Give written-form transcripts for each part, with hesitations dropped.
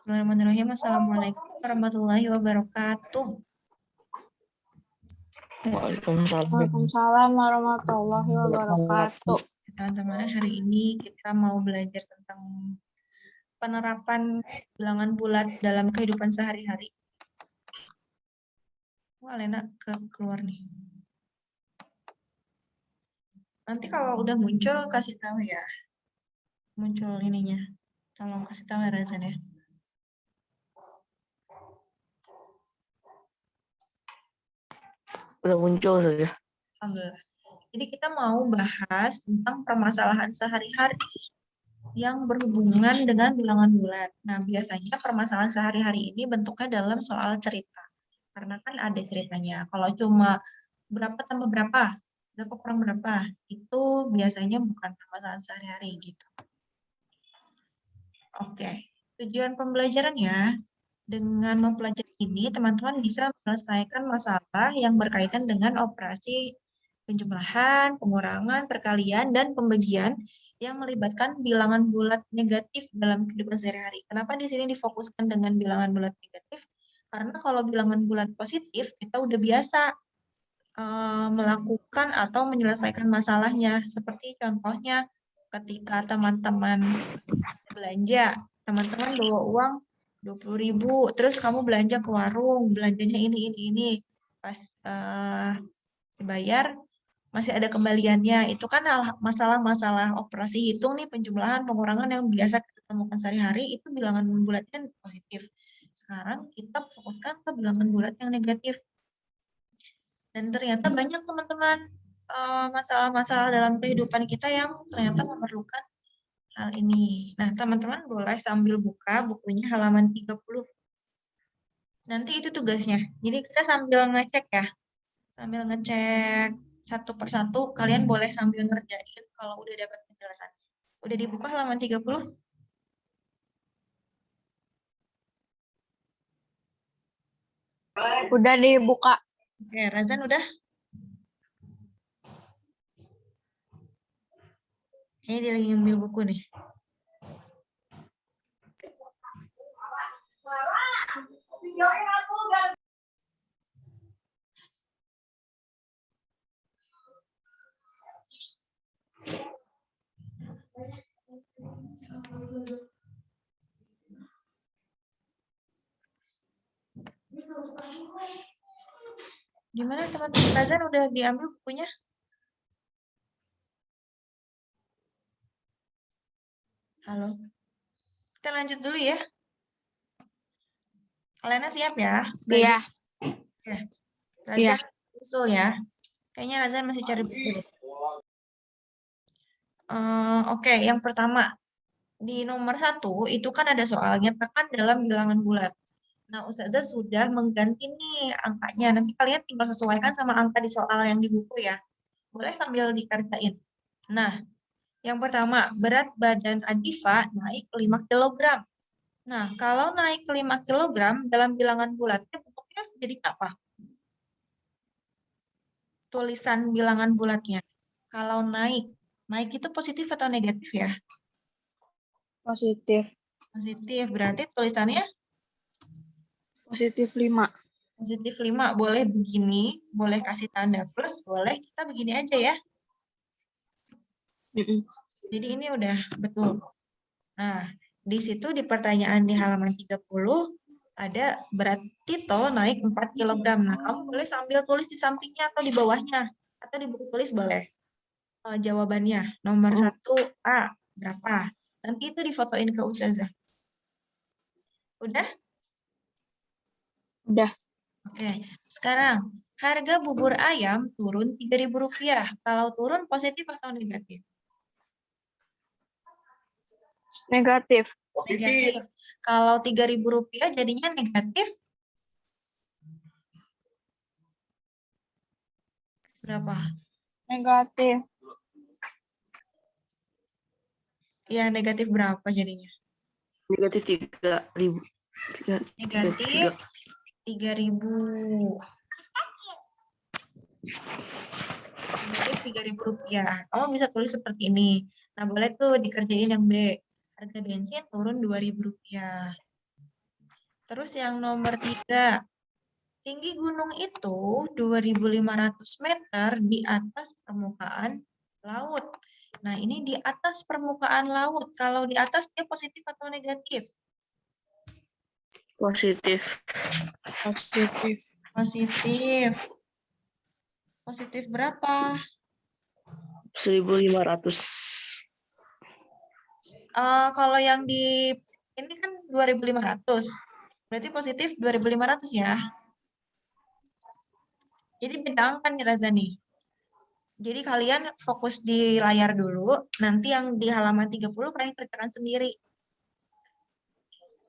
Bismillahirrahmanirrahim. Assalamualaikum warahmatullahi wabarakatuh. Waalaikumsalam. Waalaikumsalam warahmatullahi wabarakatuh. Teman-teman, hari ini kita mau belajar tentang penerapan bilangan bulat dalam kehidupan sehari-hari. Wah, Lena keluar nih. Nanti kalau udah muncul, kasih tahu ya. Muncul ininya. Tolong kasih tahu ya, Razan ya. Udah muncul saja. Alhamdulillah. Jadi kita mau bahas tentang permasalahan sehari-hari yang berhubungan dengan bilangan bulat. Nah, biasanya permasalahan sehari-hari ini bentuknya dalam soal cerita. Karena kan ada ceritanya. Kalau cuma berapa tambah berapa, berapa kurang berapa, itu biasanya bukan permasalahan sehari-hari gitu. Oke, tujuan pembelajarannya, dengan mempelajari ini, teman-teman bisa menyelesaikan masalah yang berkaitan dengan operasi penjumlahan, pengurangan, perkalian, dan pembagian yang melibatkan bilangan bulat negatif dalam kehidupan sehari-hari. Kenapa di sini difokuskan dengan bilangan bulat negatif? Karena kalau bilangan bulat positif, kita udah biasa melakukan atau menyelesaikan masalahnya. Seperti contohnya ketika teman-teman belanja, teman-teman bawa uang 20.000, terus kamu belanja ke warung, belanjanya ini. Pas dibayar, masih ada kembaliannya. Itu kan masalah-masalah operasi hitung nih, penjumlahan, pengurangan yang biasa kita temukan sehari-hari, itu bilangan bulatnya positif. Sekarang kita fokuskan ke bilangan bulat yang negatif. Dan ternyata banyak teman-teman masalah-masalah dalam kehidupan kita yang ternyata memerlukan hal ini. Nah, teman-teman boleh sambil buka bukunya halaman 30. Nanti itu tugasnya. Jadi kita sambil ngecek ya. Sambil ngecek satu persatu, kalian boleh sambil ngerjain kalau udah dapat penjelasan. Udah dibuka halaman 30? Udah dibuka. Oke, Razan udah? Kayaknya dia lagi ngambil buku nih. Gimana teman-teman? Razan udah diambil bukunya? Halo. Kita lanjut dulu ya. Alena siap ya? Iya. Oke. Razan usul ya. Kayaknya Razan masih cari buku. Oke, yang pertama. Di nomor 1, itu kan ada soal nyatakan dalam bilangan bulat. Nah, Ustazah sudah mengganti nih angkanya. Nanti kalian tinggal sesuaikan sama angka di soal yang di buku ya. Boleh sambil dikerjain. Nah, yang pertama, berat badan Adifa naik 5 kg. Nah, kalau naik 5 kg dalam bilangan bulatnya bentuknya jadi apa? Tulisan bilangan bulatnya. Kalau naik itu positif atau negatif ya? Positif. Positif, berarti tulisannya Positif 5. positif 5, boleh begini, boleh kasih tanda plus, boleh kita begini aja ya. Jadi ini udah betul. Nah, di situ di pertanyaan di halaman 30, ada berat Tito naik 4 kg. Nah, kamu boleh sambil tulis di sampingnya atau di bawahnya. Atau di buku tulis boleh. Jawabannya, nomor 1A, berapa? Nanti itu difotoin ke Ustazah. Udah? Udah. Oke, sekarang harga bubur ayam turun Rp3.000. Kalau turun positif atau negatif? Negatif. Negatif. Kalau Rp3.000 jadinya negatif berapa? Negatif. Ya, negatif berapa jadinya? Negatif 3.000. Negatif 3.000. Negatif Rp3.000. Kamu bisa tulis seperti ini. Nah, boleh tuh dikerjain yang B. Harga bensin turun Rp2.000. Terus yang nomor 3, tinggi gunung itu 2.500 meter di atas permukaan laut. Nah, ini di atas permukaan laut. Kalau di atas dia positif atau negatif? Positif. Positif. Positif. Positif berapa? 1.500. Kalau yang di ini kan 2.500. Berarti positif 2.500 ya. Jadi beda angka nih Raza nih. Jadi kalian fokus di layar dulu, nanti yang di halaman 30 kalian kerjakan sendiri.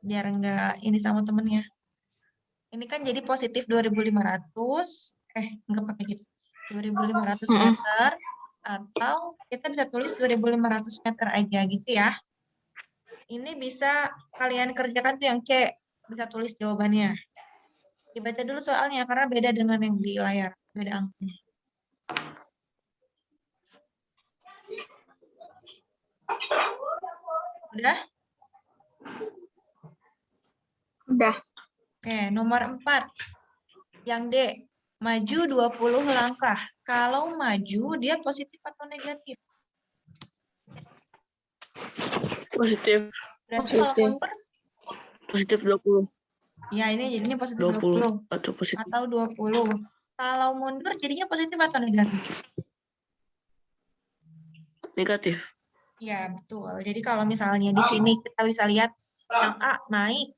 Biar enggak ini sama temennya. Ini kan jadi positif 2.500, enggak pakai gitu. 2.500 meter, atau kita bisa tulis 2.500 meter aja gitu ya. Ini bisa kalian kerjakan tuh yang C, bisa tulis jawabannya. Dibaca dulu soalnya, karena beda dengan yang di layar, beda angkanya. Udah? Udah. Oke, nomor 4. Yang D, maju 20 langkah. Kalau maju, dia positif atau negatif? Positif. Berarti kalau Positif. mundur, Positif 20. ya ini positif 20 20 atau positif. atau 20. Kalau mundur jadinya positif atau negatif? Negatif. Ya, betul. Jadi kalau misalnya di sini kita bisa lihat yang A naik,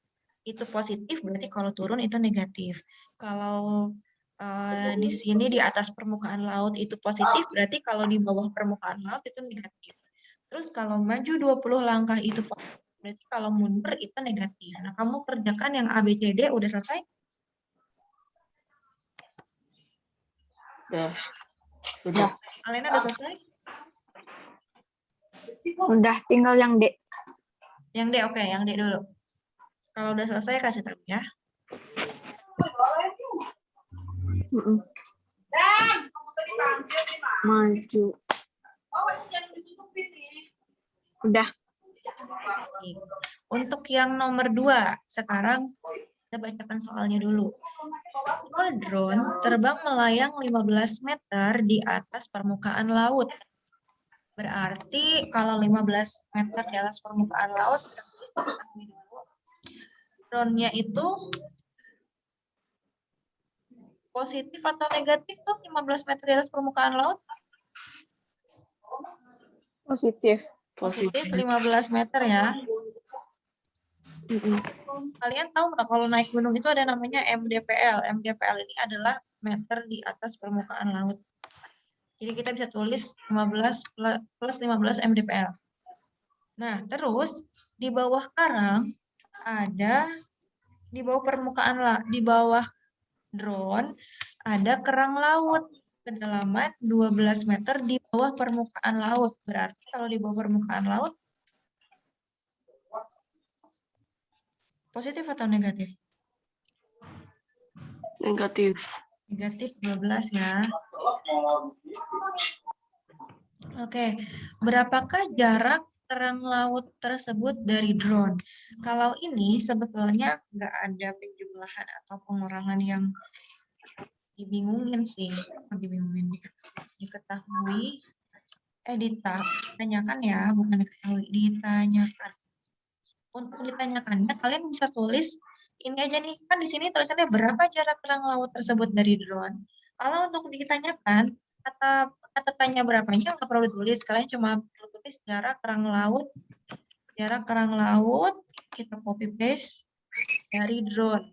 itu positif, berarti kalau turun itu negatif. Kalau di sini di atas permukaan laut itu positif, berarti kalau di bawah permukaan laut itu negatif. Terus kalau maju 20 langkah itu positif, berarti kalau mundur itu negatif. Nah, kamu kerjakan yang A, B, C, D, udah selesai? Udah. Udah. Alena udah selesai? Udah, tinggal yang D. Yang D, oke, yang D dulu. Kalau udah selesai kasih tahu ya. Mm-mm. Maju. Udah. Untuk yang nomor 2, sekarang kita bacakan soalnya dulu. Dua drone terbang melayang 15 meter di atas permukaan laut. Berarti kalau 15 meter di atas permukaan laut, drone-nya itu positif atau negatif tuh 15 meter di atas permukaan laut? Positif. Positif 15 meter ya. Mm-mm. Kalian tahu nggak kalau naik gunung itu ada namanya MDPL. MDPL ini adalah meter di atas permukaan laut. Jadi kita bisa tulis 15 plus 15 MDPL. Nah, terus di bawah karang ada, di bawah permukaan di bawah drone ada kerang laut kedalaman 12 meter di bawah permukaan laut. Berarti kalau di bawah permukaan laut positif atau negatif? Negatif. Negatif 12 ya. Oke, berapakah jarak kerang laut tersebut dari drone? Kalau ini sebetulnya nggak ada penjumlahan atau pengurangan yang dibingungin sih, dibingungin, diketahui, ditanyakan ya, bukan diketahui, ditanyakan. Untuk ditanyakannya, kalian bisa tulis ini aja nih, kan di sini tulisannya berapa jarak kerang laut tersebut dari drone. Kalau untuk ditanyakan, kata tanya berapanya nggak perlu ditulis, kalian cuma perlu tulis jarak kerang laut, kita copy paste dari drone.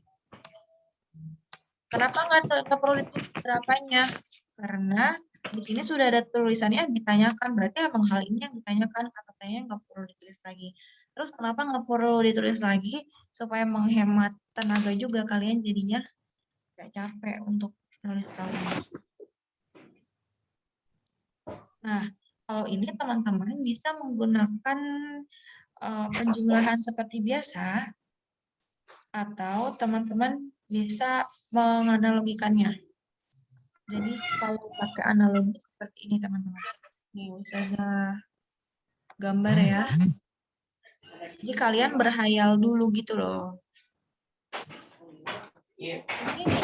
Kenapa nggak perlu ditulis berapanya? Karena di sini sudah ada tulisannya ditanyakan, berarti emang hal ini yang ditanyakan, kata-katanya nggak perlu ditulis lagi. Terus kenapa nggak perlu ditulis lagi? Supaya menghemat tenaga juga, kalian jadinya nggak capek untuk nulis tahunya. Nah, kalau ini teman-teman bisa menggunakan penjumlahan seperti biasa, atau teman-teman bisa menganalogikannya. Jadi kalau pakai analogi seperti ini teman-teman. Nih, Ustazah gambar ya. Jadi kalian berhayal dulu gitu loh. Begini,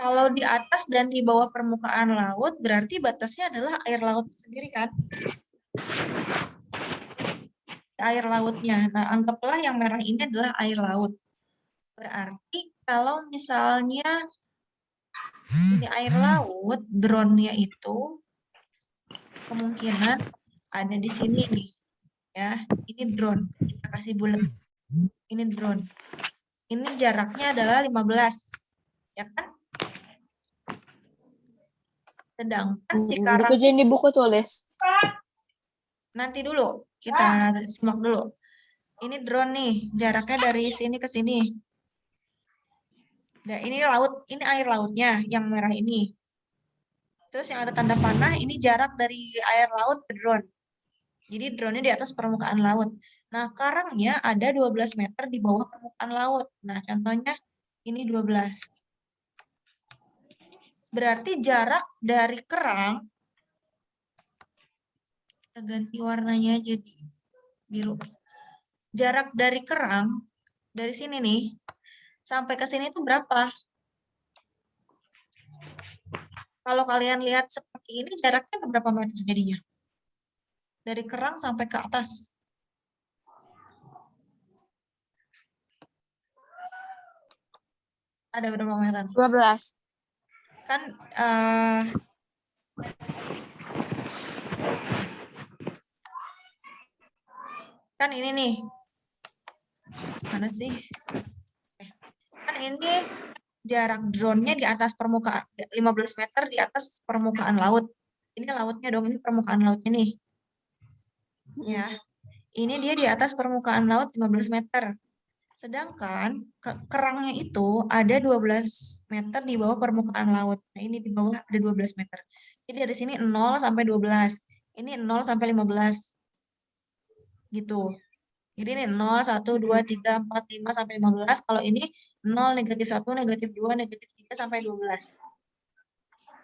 kalau di atas dan di bawah permukaan laut, berarti batasnya adalah air laut sendiri kan? Air lautnya. Nah, anggaplah yang merah ini adalah air laut. Berarti kalau misalnya ini air laut, drone-nya itu kemungkinan ada di sini nih. Ya, ini drone. Kita kasih bulat. Ini drone. Ini jaraknya adalah 15. Ya kan? Sedangkan si karang Dikerjain di buku tulis. nanti dulu, kita simak dulu. Ini drone nih, jaraknya dari sini ke sini. Nah, ini laut, ini air lautnya yang merah ini. Terus yang ada tanda panah, ini jarak dari air laut ke drone. Jadi drone-nya di atas permukaan laut. Nah, karangnya ada 12 meter di bawah permukaan laut. Nah, contohnya ini 12. Berarti jarak dari kerang, kita ganti warnanya jadi biru. Jarak dari kerang, dari sini nih, sampai ke sini itu berapa? Kalau kalian lihat seperti ini, jaraknya berapa meter jadinya? Dari kerang sampai ke atas. Ada berapa meter? 12. Kan kan ini nih. Mana sih? Kan ini jarak drone-nya di atas permukaan 15 meter di atas permukaan laut. Ini lautnya dong, ini permukaan lautnya nih. Ya. Ini dia di atas permukaan laut 15 meter. Sedangkan kerangnya itu ada 12 meter di bawah permukaan laut. Nah, ini di bawah ada 12 meter. Jadi dari sini 0 sampai 12. Ini 0 sampai 15. Gitu. Jadi ini 0, 1, 2, 3, 4, 5, sampai 15. Kalau ini 0, -1, -2, -3, sampai 12.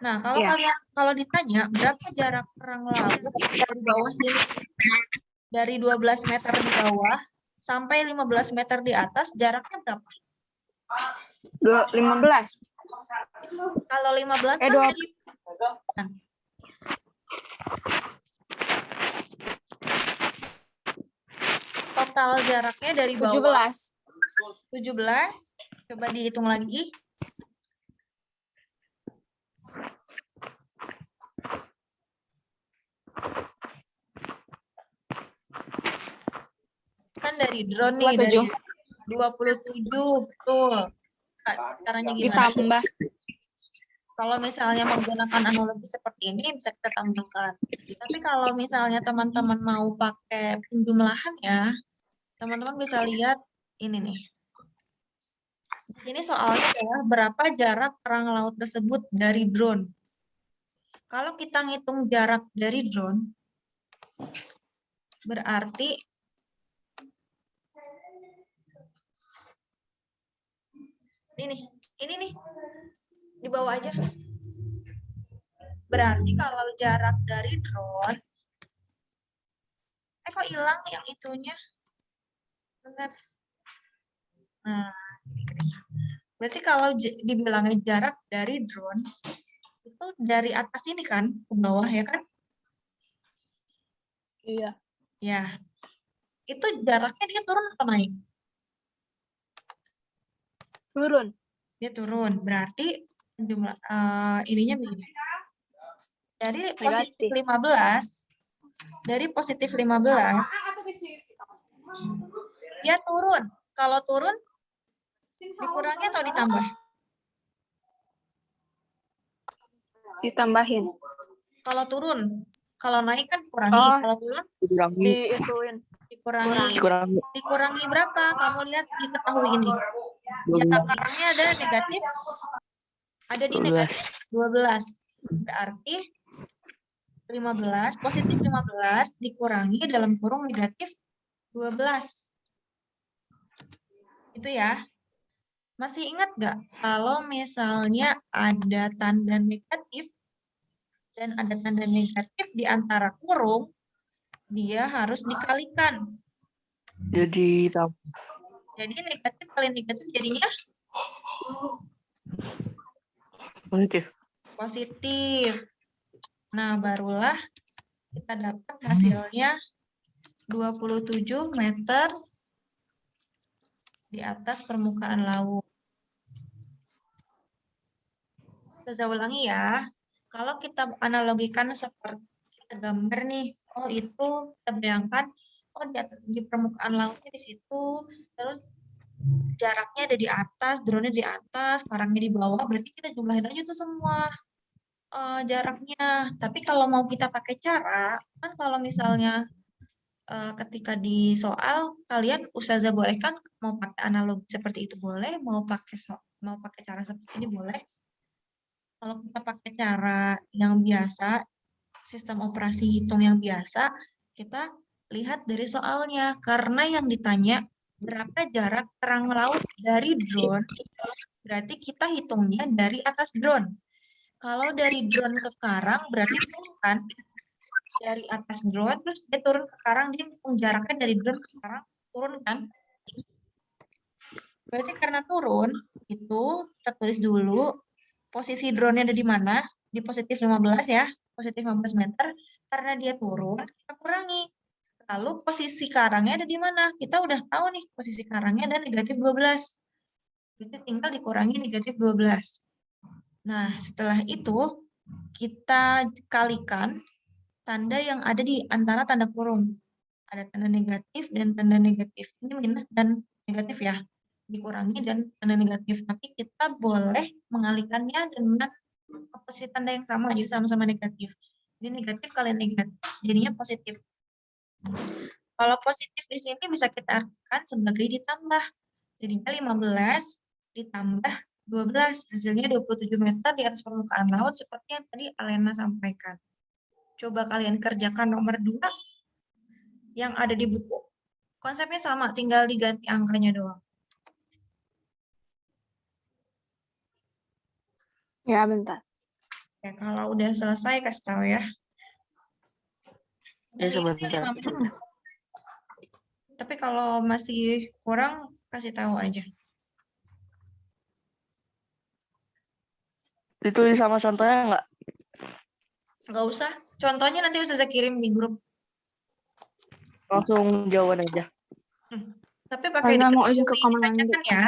Nah, kalau kalau ditanya berapa jarak kerang laut dari bawah sini, dari 12 meter di bawah sampai 15 meter di atas, jaraknya berapa? 15. Kalau 15 kan 2. total jaraknya dari bawah 17. 17. Coba dihitung lagi. Kan dari drone nih, dari 27, betul. Caranya gimana? Ditambah. Kalau misalnya menggunakan analogi seperti ini, bisa kita tambahkan. Tapi kalau misalnya teman-teman mau pakai penjumlahan ya, teman-teman bisa lihat ini nih. Di sini soalnya adalah berapa jarak kerang laut tersebut dari drone. Kalau kita ngitung jarak dari drone, berarti ini nih, di bawah aja. Berarti kalau jarak dari drone, kok hilang yang itunya? Bentar. Nah, berarti kalau dibilangnya jarak dari drone, itu dari atas ini kan, ke bawah ya kan? Iya. Ya, itu jaraknya dia turun atau naik? Turun. Dia turun, berarti jumlah ininya begini. Dari positif 15, dia turun. Kalau turun, dikurangi atau ditambah? Ditambahin. Kalau turun, kalau naik kan kurangi. Kalau turun, dikurangi berapa? Kamu lihat, diketahui ini. Jarak karangnya ada negatif, ada di negatif 12. Berarti 15, positif 15 dikurangi dalam kurung negatif 12. Itu ya. Masih ingat nggak kalau misalnya ada tanda negatif dan ada tanda negatif di antara kurung, dia harus dikalikan. Jadi negatif kali negatif jadinya Positif. Positif. Nah, barulah kita dapat hasilnya 27 meter di atas permukaan laut. Saya ulangi ya. Kalau kita analogikan seperti kita gambar nih, oh itu kita bayangkan, oh di permukaan lautnya di situ, terus jaraknya ada di atas, drone-nya di atas, karangnya di bawah, berarti kita jumlahin aja tuh semua jaraknya. Tapi kalau mau kita pakai cara, kan kalau misalnya ketika di soal kalian Ustazah boleh kan mau pakai analogi seperti itu boleh, mau pakai cara seperti ini boleh. Kalau kita pakai cara yang biasa, sistem operasi hitung yang biasa, kita lihat dari soalnya. Karena yang ditanya berapa jarak terang laut dari drone, berarti kita hitungnya dari atas drone. Kalau dari drone ke karang, berarti turun kan? Dari atas drone, terus dia turun ke karang, dia hitung jaraknya dari drone ke karang, turun kan? Berarti karena turun, itu kita tulis dulu posisi drone-nya ada di mana? Di positif 15 ya, positif 15 meter. Karena dia turun, kita kurangi. Lalu posisi karangnya ada di mana? Kita udah tahu nih posisi karangnya ada negatif 12. Berarti tinggal dikurangi negatif 12. Nah, setelah itu kita kalikan tanda yang ada di antara tanda kurung. Ada tanda negatif dan tanda negatif. Ini minus dan negatif ya. Dikurangi dan tanda negatif. Tapi kita boleh mengalihkannya dengan posisi tanda yang sama, jadi sama-sama negatif. Jadi negatif kali negatif, jadinya positif. Kalau positif di sini bisa kita artikan sebagai ditambah. Jadinya 15 ditambah 12, hasilnya 27 meter di atas permukaan laut seperti yang tadi Alena sampaikan. Coba kalian kerjakan nomor 2 yang ada di buku. Konsepnya sama, tinggal diganti angkanya doang. Ya, bentar. Ya, kalau udah selesai kasih tahu ya. Ya, Mungkin sih sebentar. 5 menit. Tapi kalau masih kurang, kasih tahu aja. Ditulis sama contohnya nggak? Nggak usah. Contohnya nanti Ustazah kirim di grup. Langsung jawaban aja. Tapi pakai Saya mau izin ke diketahui kamar mandi. ditanyakan ya.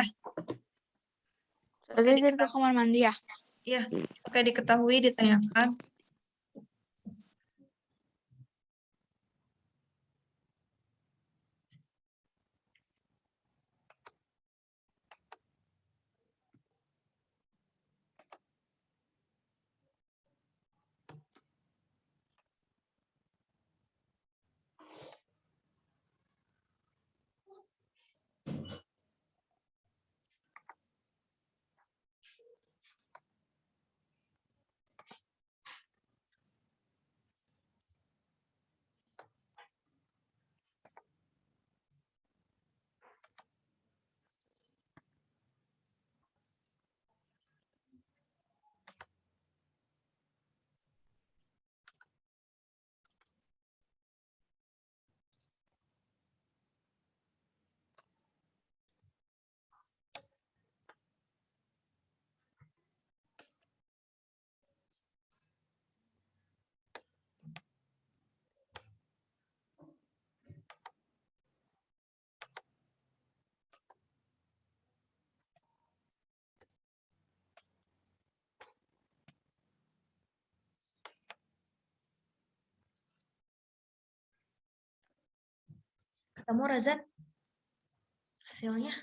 Saya izin ke kamar mandi ya. Iya, pakai diketahui ditanyakan. Ketemu Razan? Hasilnya?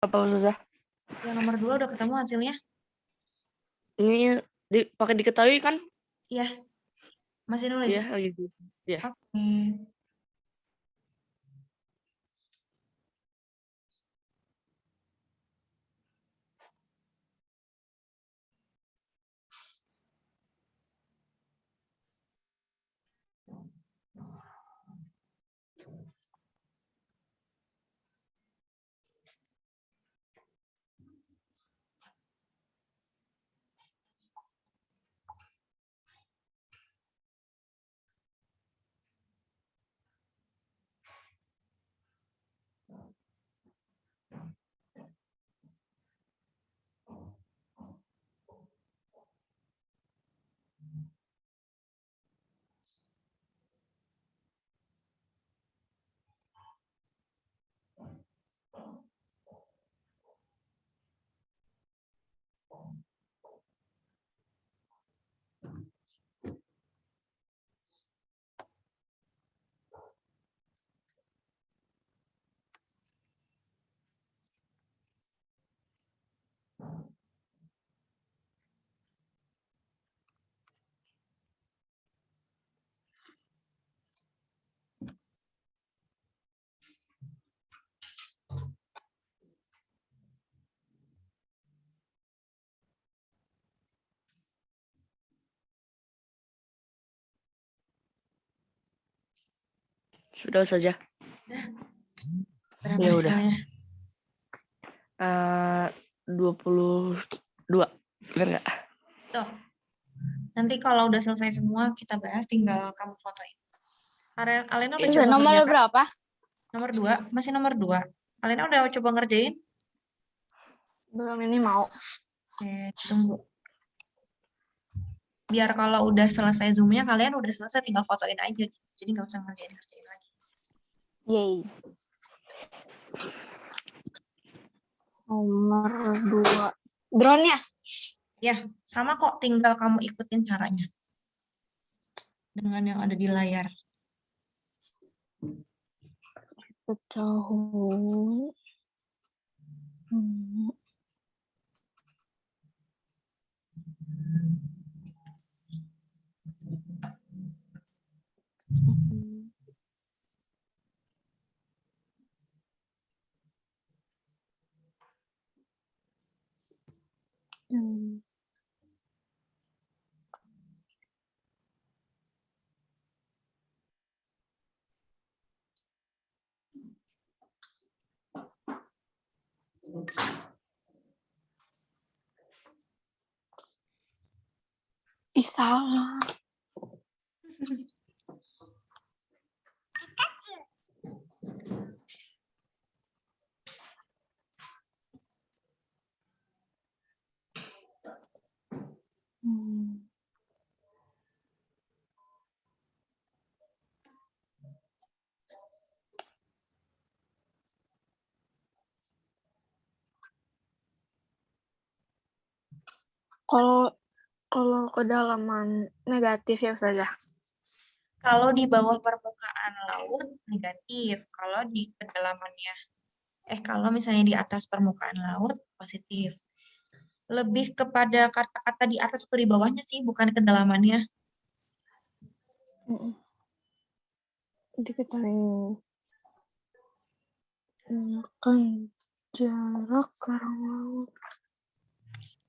Apa Ustazah? Yang nomor 2 udah ketemu hasilnya? Ini pakai diketahui kan? Iya. Masih nulis? Iya, gitu. Iya. Oke. Sudah saja. Berapa Ya udah. hasilnya? 22. Benar nggak? Tuh. Nanti kalau udah selesai semua kita bahas, tinggal kamu fotoin. Alena udah coba Nomor ngerjakan? berapa? Nomor 2, masih nomor 2. Alena udah coba ngerjain? Belum, ini mau. Oke, tunggu. Biar kalau udah selesai Zoom-nya, kalian udah selesai, tinggal fotoin aja. Jadi nggak usah ngerjain lagi. Yeay. Nomor 2. Drone-nya? Ya, sama kok, tinggal kamu ikutin caranya. Dengan yang ada di layar. Ketahui. Ih, salah. Kalau kedalaman negatif ya saja. Kalau di bawah permukaan laut, negatif. Kalau di kedalamannya, kalau misalnya di atas permukaan laut, positif. Lebih kepada kata-kata di atas atau di bawahnya sih, bukan kedalamannya. Diketahui kan jarak karang laut.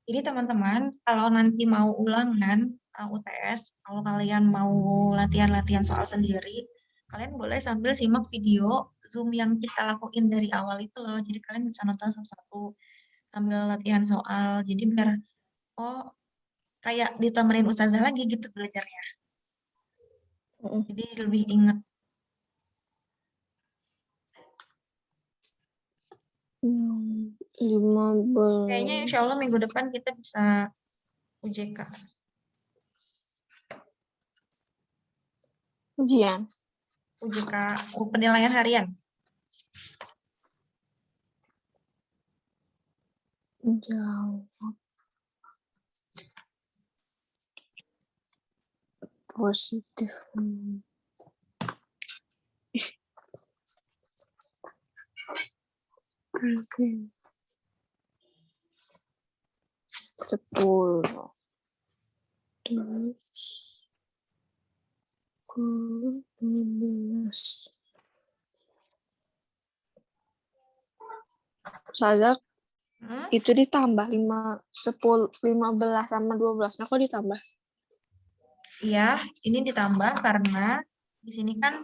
Jadi teman-teman, kalau nanti mau ulangan UTS, kalau kalian mau latihan-latihan soal sendiri, kalian boleh sambil simak video Zoom yang kita lakuin dari awal itu loh. Jadi kalian bisa nonton satu-satu sambil latihan soal. Jadi biar, kayak ditemenin ustazah lagi gitu belajarnya. Jadi lebih inget. 15. Kayaknya insya Allah minggu depan kita bisa UJK. Ujian. UJK, penilaian harian. Jawab positif. Oke. 10. Terus 15. Saja itu ditambah 10, 15 sama 12. Nah, kok ditambah? Iya, ini ditambah karena di sini kan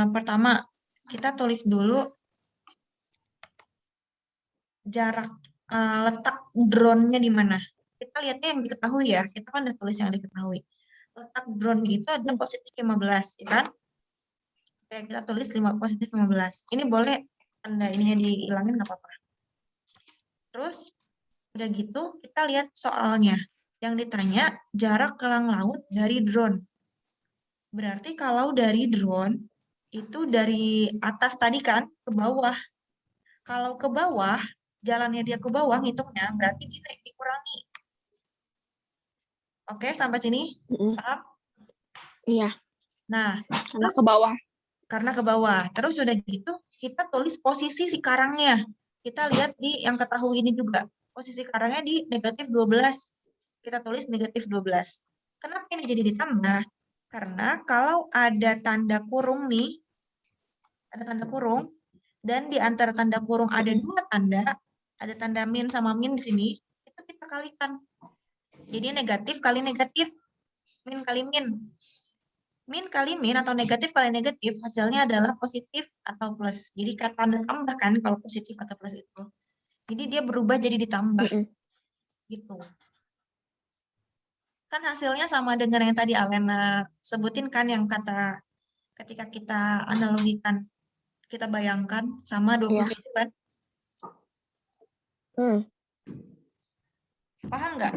pertama kita tulis dulu jarak letak drone-nya di mana. Kita lihatnya yang diketahui ya, kita kan udah tulis yang diketahui. Letak drone itu ada positif 15, ya kan? Oke, kita tulis positif 15. Ini boleh tanda ininya dihilangin nggak apa-apa. Terus udah gitu kita lihat soalnya. Yang ditanya jarak kelang laut dari drone. Berarti kalau dari drone itu dari atas tadi kan ke bawah. Kalau ke bawah, jalannya dia ke bawah ngitungnya berarti dikurangi. Oke, sampai sini? Paham? Iya. Nah, karena ke bawah. Karena ke bawah. Terus udah gitu, kita tulis posisi si karangnya. Kita lihat di yang ketahui ini juga. Posisi karangnya di negatif 12. Kita tulis negatif 12. Kenapa ini jadi ditambah? Karena kalau ada tanda kurung nih, ada tanda kurung, dan di antara tanda kurung ada dua tanda, ada tanda min sama min di sini, itu kita kalikan. Jadi negatif kali negatif, min kali min. Min kali min atau negatif kali negatif hasilnya adalah positif atau plus. Jadi kata tanda tambah kan kalau positif atau plus itu. Jadi dia berubah jadi ditambah gitu. Kan hasilnya sama dengan yang tadi Alena sebutin kan yang kata ketika kita analogikan, kita bayangkan sama 27 Iya. kan. Paham nggak?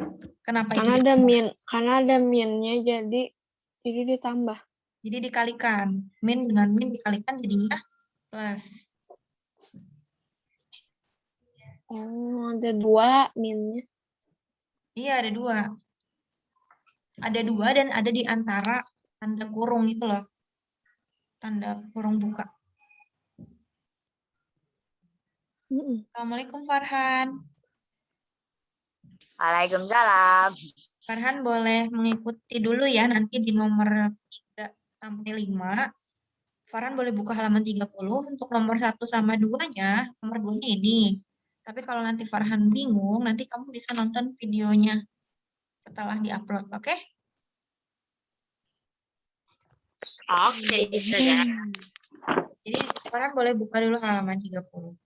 Kenapa itu? Karena ada minnya jadi ditambah. Jadi dikalikan. Min dengan min dikalikan jadinya plus. Oh, ada 2 minnya. Iya, ada 2. Ada 2 dan ada di antara tanda kurung itu loh. Tanda kurung buka. Assalamualaikum Farhan. Waalaikumsalam. Farhan boleh mengikuti dulu ya nanti di nomor 3 sampai 5. Farhan boleh buka halaman 30 untuk nomor 1 sama 2-nya. Nomor 2-nya ini. Tapi kalau nanti Farhan bingung, nanti kamu bisa nonton videonya setelah diupload, oke? Oke, Ustazah. Jadi Farhan boleh buka dulu halaman 30.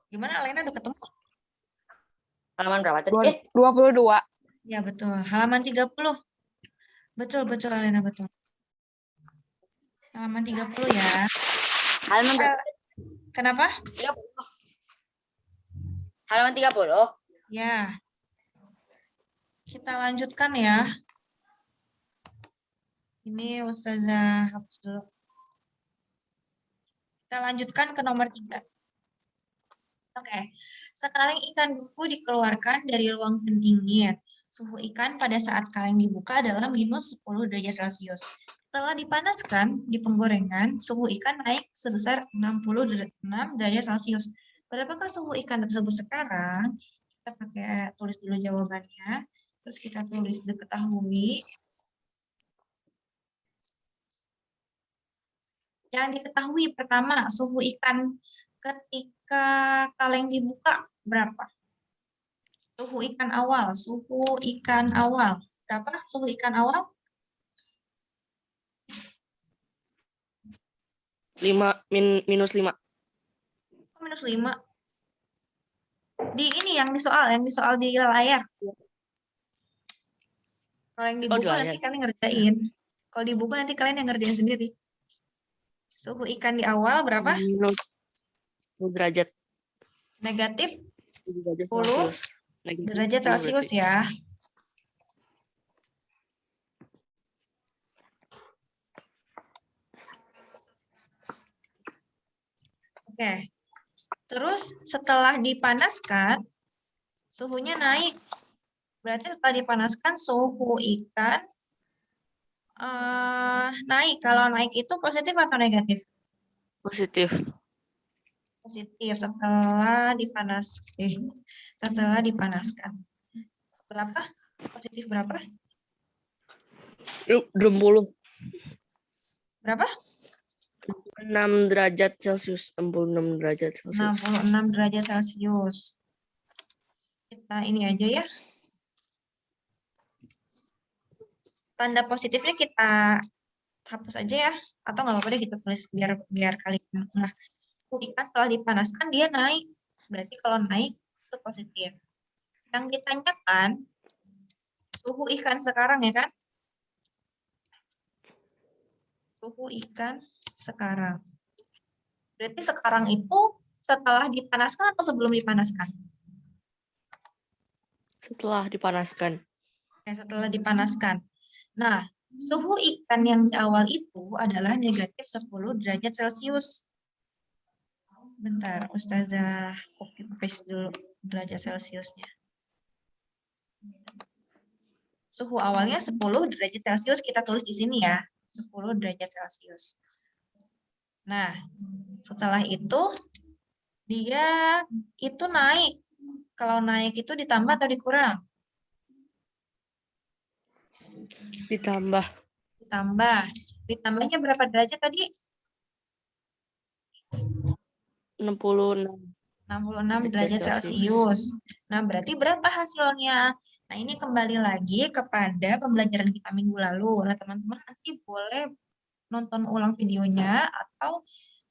Gimana Alena udah ketemu? Halaman berapa tadi? 22. Ya betul, halaman 30. Betul Alena, betul. Halaman 30 ya. Halaman berapa? Kenapa? 30. Halaman 30. Ya. Kita lanjutkan ya. Ini Ustazah hapus dulu. Kita lanjutkan ke nomor 3. Oke. Sekaleng ikan buku dikeluarkan dari ruang pendingin. Suhu ikan pada saat kaleng dibuka adalah minus 10 derajat Celcius. Setelah dipanaskan di penggorengan, suhu ikan naik sebesar 66 derajat Celcius. Berapakah suhu ikan tersebut sekarang? Kita pakai tulis dulu jawabannya. Terus kita tulis diketahui. Yang diketahui pertama, suhu ikan ketika kaleng dibuka berapa? Suhu ikan awal. Berapa suhu ikan awal? 5 minus 5. Minus 5. Di ini yang di soal di layar. Kalau yang di buku nanti kalian ngerjain. Kalau di buku nanti kalian yang ngerjain sendiri. Suhu ikan di awal berapa? Minus 10 derajat. Negatif 10 derajat Celcius ya. Oke. Terus setelah dipanaskan, suhunya naik. Berarti setelah dipanaskan, suhu ikan naik. Kalau naik itu positif atau negatif? Positif. Positif setelah dipanaskan. Berapa? Positif berapa? 60. Berapa? 6 derajat Celcius. 66 derajat Celcius. 66 derajat Celcius. Kita ini aja ya. Tanda positifnya kita hapus aja ya. Atau nggak apa-apa deh kita tulis biar kalian. Nah, ikan setelah dipanaskan dia naik. Berarti kalau naik itu positif. Yang ditanyakan suhu ikan sekarang ya kan? Suhu ikan sekarang. Berarti sekarang itu setelah dipanaskan atau sebelum dipanaskan? Setelah dipanaskan. Ya, setelah dipanaskan. Nah, suhu ikan yang di awal itu adalah negatif 10 derajat Celcius. Bentar, Ustazah copy paste dulu derajat Celciusnya. Suhu awalnya 10 derajat Celcius, kita tulis di sini ya. 10 derajat Celcius. Nah, setelah itu dia itu naik. Kalau naik itu ditambah atau dikurang? Ditambah. Ditambah. Ditambahnya berapa derajat tadi? 66 66 derajat derajat Celcius. Nah, berarti berapa hasilnya? Nah, ini kembali lagi kepada pembelajaran kita minggu lalu. Nah, teman-teman nanti boleh nonton ulang videonya atau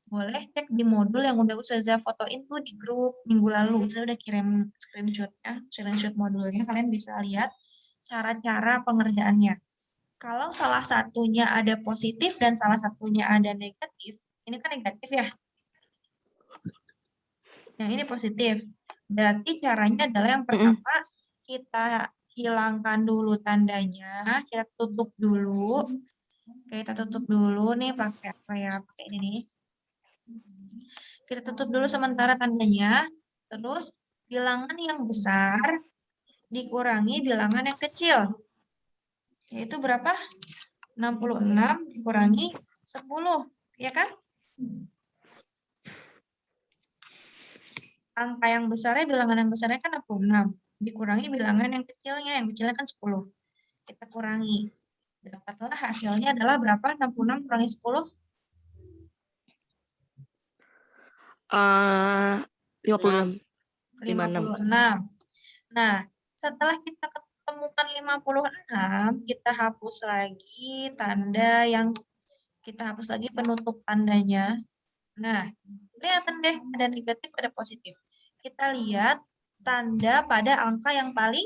boleh cek di modul yang udah Ustazah fotoin tuh di grup minggu lalu. Saya udah kirim screenshot modulnya. Kalian bisa lihat cara-cara pengerjaannya. Kalau salah satunya ada positif dan salah satunya ada negatif, ini kan negatif ya. Yang ini positif. Berarti caranya adalah yang pertama kita hilangkan dulu tandanya, kita tutup dulu. Oke, kita tutup dulu nih pakai apa ya? Pakai ini nih. Kita tutup dulu sementara tandanya. Terus bilangan yang besar dikurangi bilangan yang kecil. Yaitu berapa? 66 dikurangi 10, ya kan? Angka yang besarnya, bilangan yang besarnya kan 66. Dikurangi bilangan yang kecilnya kan 10. Kita kurangi. Dapatlah hasilnya adalah berapa? 66 kurangi 10? 56. 56. Nah, setelah kita ketemukan 56, kita hapus lagi tanda yang kita hapus lagi penutup tandanya. Nah, kelihatan deh ada negatif, ada positif. Kita lihat tanda pada angka yang paling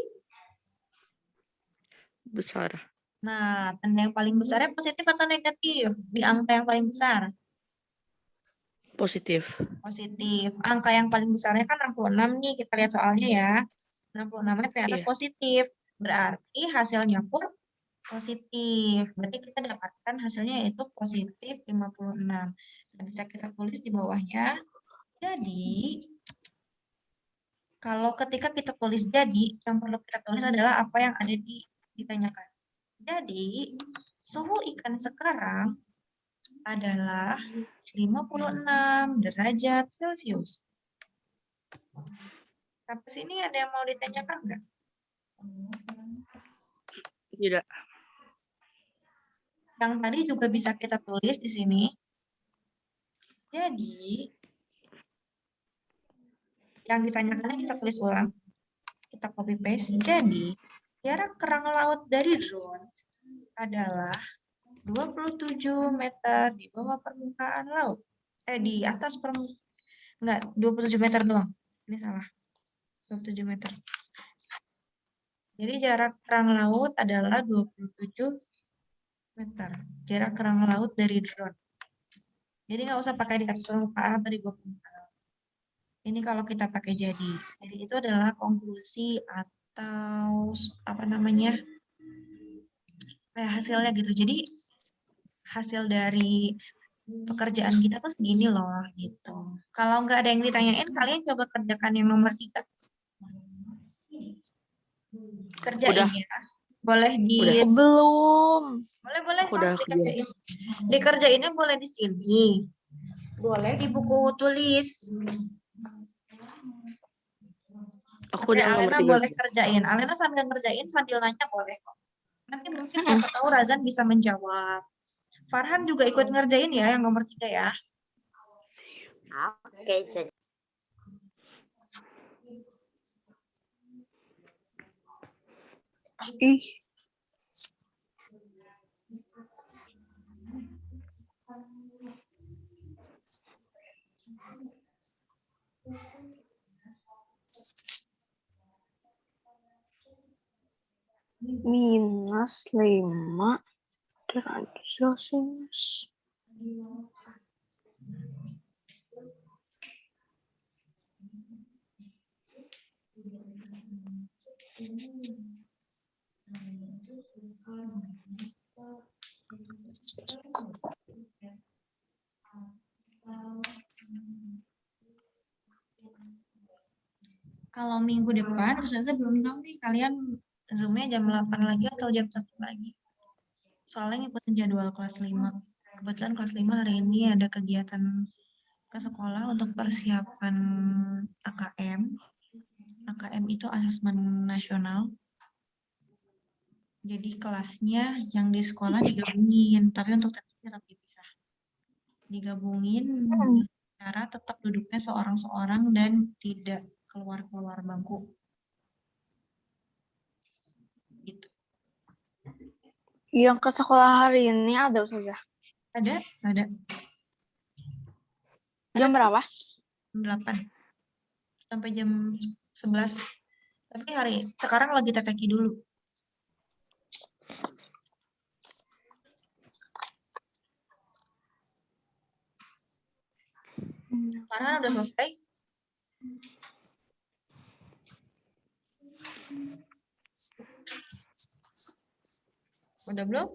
Besar. Nah, tanda yang paling besarnya positif atau negatif di angka yang paling besar? Positif. Positif. Angka yang paling besarnya kan 66 nih, kita lihat soalnya ya. 66-nya ternyata Iya. positif. Berarti hasilnya pun positif. Berarti kita dapatkan hasilnya yaitu positif 56. Nah, bisa kita tulis di bawahnya. Jadi, kalau ketika kita tulis jadi, yang perlu kita tulis adalah apa yang ada ditanyakan. Jadi, suhu ikan sekarang adalah 56 derajat Celcius. Sampai sini ada yang mau ditanyakan nggak? Tidak. Yang tadi juga bisa kita tulis di sini. Jadi, yang ditanyakannya kita tulis ulang. Kita copy paste. Jadi, jarak kerang laut dari drone adalah 27 meter di bawah permukaan laut. Di atas permukaan. Enggak, 27 meter doang. Ini salah. 27 meter. Jadi jarak kerang laut adalah 27 meter. Jarak kerang laut dari drone. Jadi nggak usah pakai di atas permukaan atau di bawah permukaan. Ini kalau kita pakai jadi. Jadi itu adalah konklusi atau apa namanya? Kayak hasilnya gitu. Jadi hasil dari pekerjaan kita tuh segini loh gitu. Kalau nggak ada yang ditanyain, kalian coba kerjakan yang nomor 3. Kerjain Udah. ya. Boleh Udah. Belum. boleh Udah sama dikerjain. Dikerjainnya boleh di sini. Boleh di buku tulis. Aku Oke, udah nomor Alena 3. boleh kerjain. Alena sambil ngerjain sambil nanya boleh kok. Nanti mungkin siapa tahu Razan bisa menjawab. Farhan juga ikut ngerjain ya yang nomor 3 ya. Oke, saja. Ih. -5 derajat Celcius. Kalau minggu depan, Ustazah belum tahu nih kalian Zoom-nya jam 8 lagi atau jam 1 lagi. Soalnya ngikutin jadwal kelas 5. Kebetulan kelas 5 hari ini ada kegiatan ke sekolah untuk persiapan AKM. AKM itu asesmen nasional. Jadi kelasnya yang di sekolah digabungin, tapi untuk tetap dipisah. Digabungin cara tetap duduknya seorang-seorang dan tidak keluar-keluar bangku. Gitu. Yang ke sekolah hari ini ada Ustazah. Ada. Jam berapa? Jam 8 sampai jam 11. Tapi sekarang lagi TPQ dulu. Farhan udah selesai? Udah belum?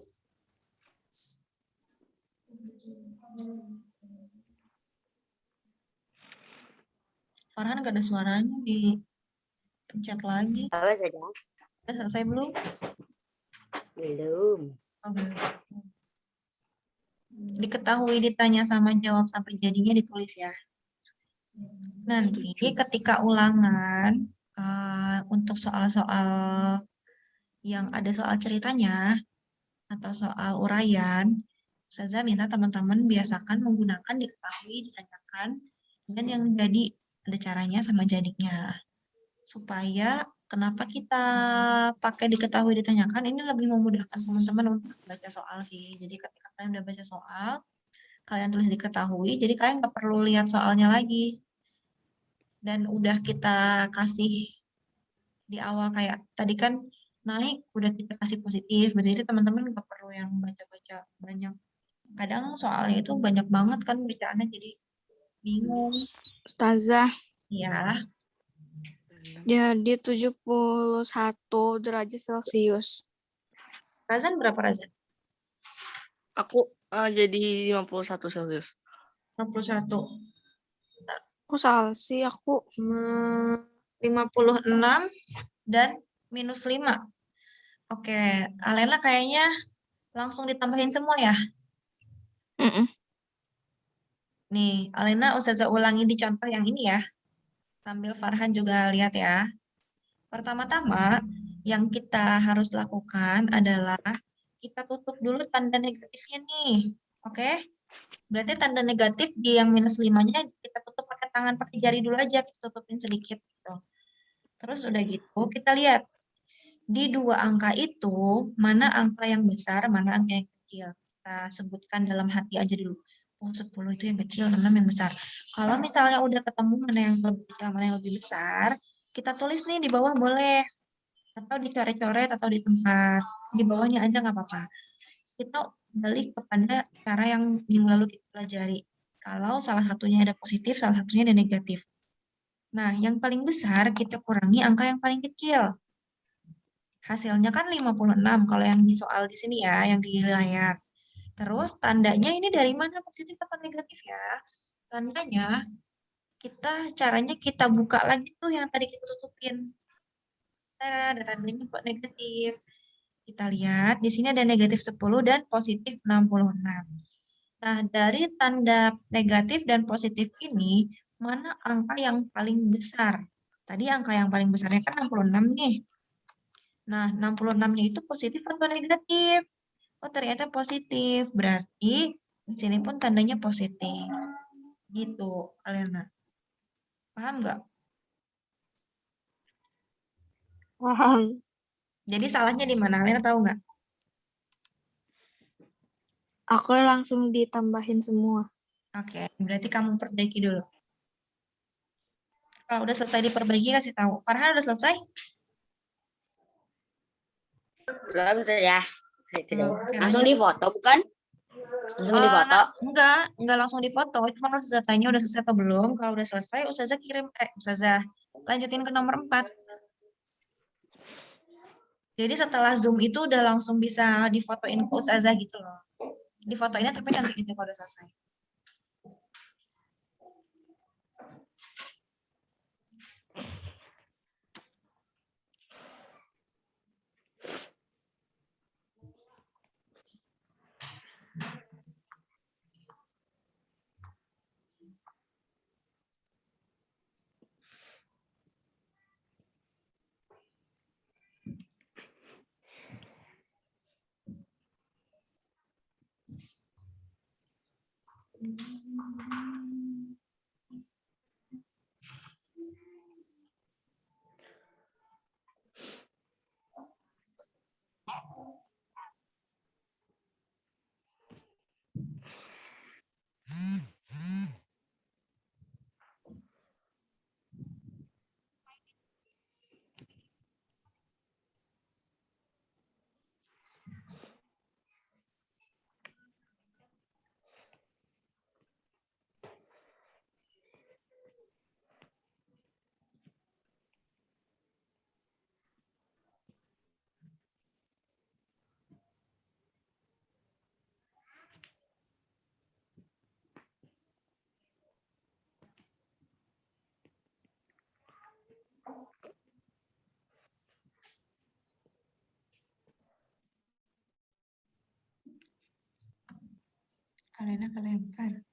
Farhan gak ada suaranya, di pencet lagi. Apa saja? Udah selesai belum? Belum. Oh, belum. Diketahui, ditanya sama jawab sampai jadinya ditulis ya. Nanti ketika ulangan untuk soal-soal yang ada soal ceritanya atau soal uraian, Ustazah minta teman-teman biasakan menggunakan diketahui, ditanyakan, dan yang jadi ada caranya sama jadinya. Supaya kenapa kita pakai diketahui, ditanyakan, ini lebih memudahkan teman-teman untuk baca soal sih. Jadi ketika kalian udah baca soal, kalian tulis diketahui, jadi kalian nggak perlu lihat soalnya lagi. Dan udah kita kasih di awal kayak tadi kan naik, udah kita kasih positif, jadi teman-teman nggak perlu yang baca-baca banyak. Kadang soalnya itu banyak banget kan bacaannya, jadi bingung. Ustazah, Ya, jadi 71 derajat Celcius. Razan berapa Razan? Aku jadi 51 Celcius. 61. Aku salah sih, aku 56 dan -5. Oke, Alena kayaknya langsung ditambahin semua ya. Nih, Alena Ustazah ulangi di contoh yang ini ya. Sambil Farhan juga lihat ya. Pertama-tama yang kita harus lakukan adalah kita tutup dulu tanda negatifnya nih. Oke? Berarti tanda negatif di yang -5-nya kita tutup pakai tangan, pakai jari dulu aja, kita tutupin sedikit gitu. Terus udah gitu, kita lihat di dua angka itu, mana angka yang besar, mana angka yang kecil. Kita sebutkan dalam hati aja dulu. Oh, 10 itu yang kecil, 6 yang besar. Kalau misalnya udah ketemu mana yang lebih kecil, mana yang lebih besar, kita tulis nih di bawah boleh. Atau dicoret-coret atau di tempat. Di bawahnya aja nggak apa-apa. Kita balik kepada cara yang lalu kita pelajari. Kalau salah satunya ada positif, salah satunya ada negatif. Nah, yang paling besar kita kurangi angka yang paling kecil. Hasilnya kan 56 kalau yang di soal di sini ya, yang di layar. Terus tandanya ini dari mana, positif atau negatif ya? Tandanya caranya kita buka lagi tuh yang tadi kita tutupin. Ada tandanya kok negatif. Kita lihat di sini ada negatif 10 dan positif 66. Nah, dari tanda negatif dan positif ini, mana angka yang paling besar? Tadi angka yang paling besarnya kan 66 nih. Nah, 66-nya itu positif atau negatif? Oh, ternyata positif. Berarti di sini pun tandanya positif. Gitu, Alena. Paham nggak? Paham. Jadi salahnya di mana? Alena tahu nggak? Aku langsung ditambahin semua. Oke, berarti kamu perbaiki dulu. Kalau udah selesai diperbaiki, kasih tahu. Farhan udah selesai? Belum saja. Itu deh. Oke, Langsung lanjut. di foto bukan? Langsung di foto. Enggak langsung difoto. Cuma Ustazah tanya udah selesai atau belum. Kalau udah selesai, Ustazah kirim, Ustazah lanjutin ke nomor 4. Jadi setelah Zoom itu udah langsung bisa difotoin ke Ustazah gitu loh. Difotoinnya tapi nanti gitu kalau udah selesai. Alena kelempar.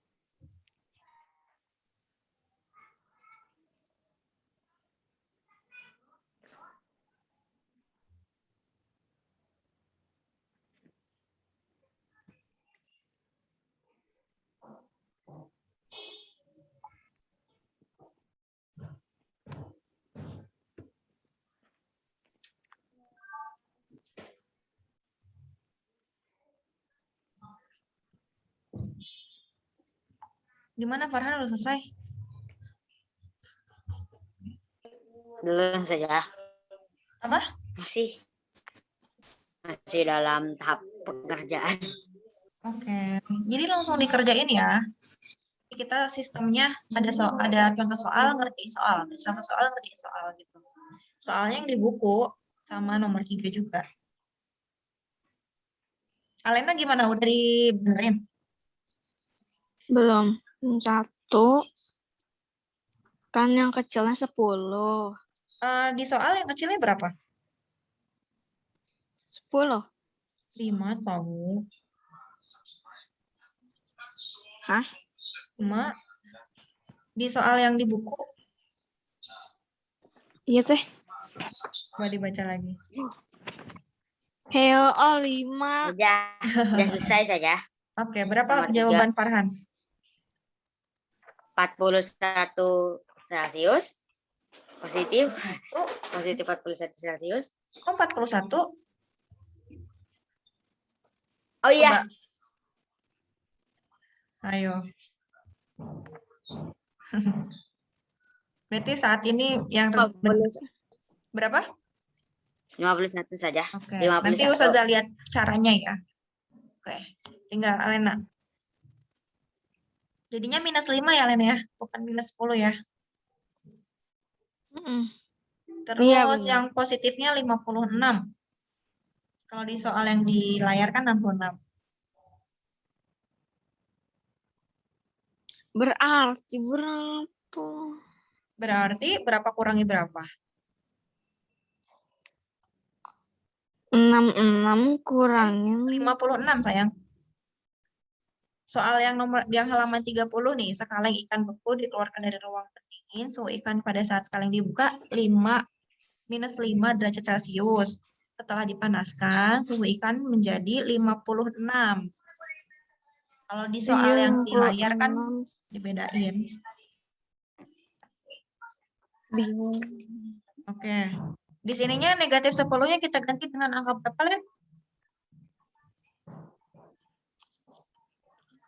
Gimana Farhan, udah selesai? Belum saja. Apa? Masih dalam tahap pekerjaan. Oke. Jadi langsung dikerjain ya. Kita sistemnya ada contoh soal, ngertiin soal. Contoh soal, ngertiin soal gitu. Soalnya yang di buku sama nomor 3 juga. Alena gimana? Udah dibenerin? Belum. Satu. Kan yang kecilnya 10. Di soal yang kecilnya berapa? 10. 5 tahu. Hah? 5. Di soal yang di buku, Iya teh. coba dibaca lagi. Heo, 5. Sudah selesai saja. Oke, berapa Nomor 3. jawaban Farhan? 41 Celcius. Positif 41 Celcius. Kok 41? Oh iya, Coba. Ayo. Berarti saat ini yang berapa? 51 saja. Oke, 51. nanti Ustazah lihat caranya ya. Oke, tinggal Alena. Jadinya -5 ya Alena ya, bukan -10 ya. Terus Iya, benar. yang positifnya 56. Kalau di soal yang di layar kan 66. Berarti berapa? Berarti berapa kurangi berapa? 66 kurangin 56 sayang. Soal yang halaman 30 nih, sekaleng ikan beku dikeluarkan dari ruang pendingin, suhu ikan pada saat kaleng dibuka -5 derajat Celcius. Setelah dipanaskan, suhu ikan menjadi 56. Kalau di soal yang di layar kan 56. dibedain. Bingung. Oke. Di sininya negatif 10-nya kita ganti dengan angka berapa, Len?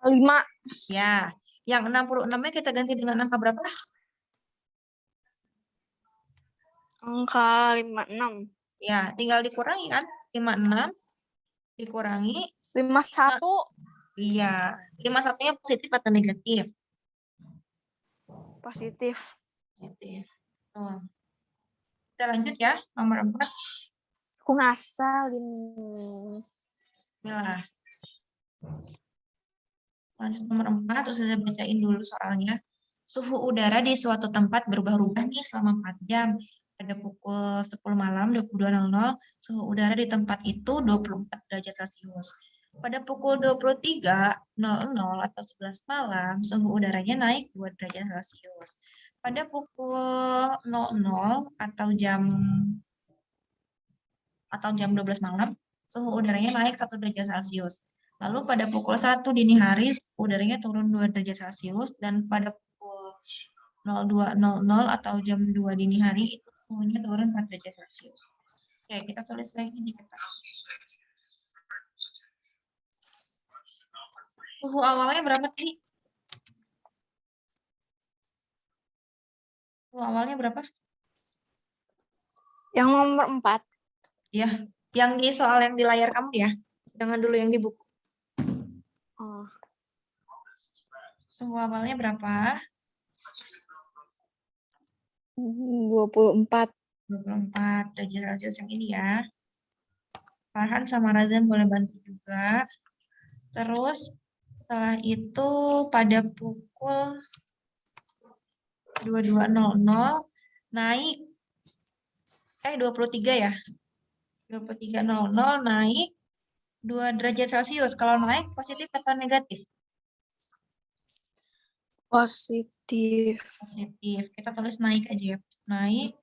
5. Ya. Yang 66-nya kita ganti dengan angka berapa? Angka 56. Ya, tinggal dikurangi kan? 56 dikurangi 51. iya, 51-nya positif atau negatif? Positif. Positif. Oh. Kita lanjut ya, nomor 4. Aku ngasal ini. Bismillah. Lanjut nomor 4, terus saya bacain dulu soalnya. Suhu udara di suatu tempat berubah-ubah nih selama 4 jam. Pada pukul 10 malam 22.00, suhu udara di tempat itu 24 derajat Celcius. Pada pukul 23.00 atau 11 malam, suhu udaranya naik 2 derajat Celcius. Pada pukul 00 atau jam 12 malam, suhu udaranya naik 1 derajat Celcius. Lalu pada pukul 1 dini hari, suhu udaranya turun 2 derajat Celcius, dan pada pukul 02.00 atau jam 2 dini hari, itu suhunya turun 4 derajat Celcius. Oke, kita tulis lagi di kertas. Suhu awalnya berapa tadi? Suhu awalnya berapa? Yang nomor 4. Ya, yang di soal yang di layar kamu ya. Jangan dulu yang di buku. Oh. Suhu awalnya berapa? 24. 24 derajat Celcius yang ini ya. Farhan sama Razan boleh bantu juga. Terus setelah itu pada pukul 22.00 naik 23 ya. 23.00 naik 2 derajat Celcius. Kalau naik positif atau negatif? Positif. Positif. Kita tulis naik aja ya. Naik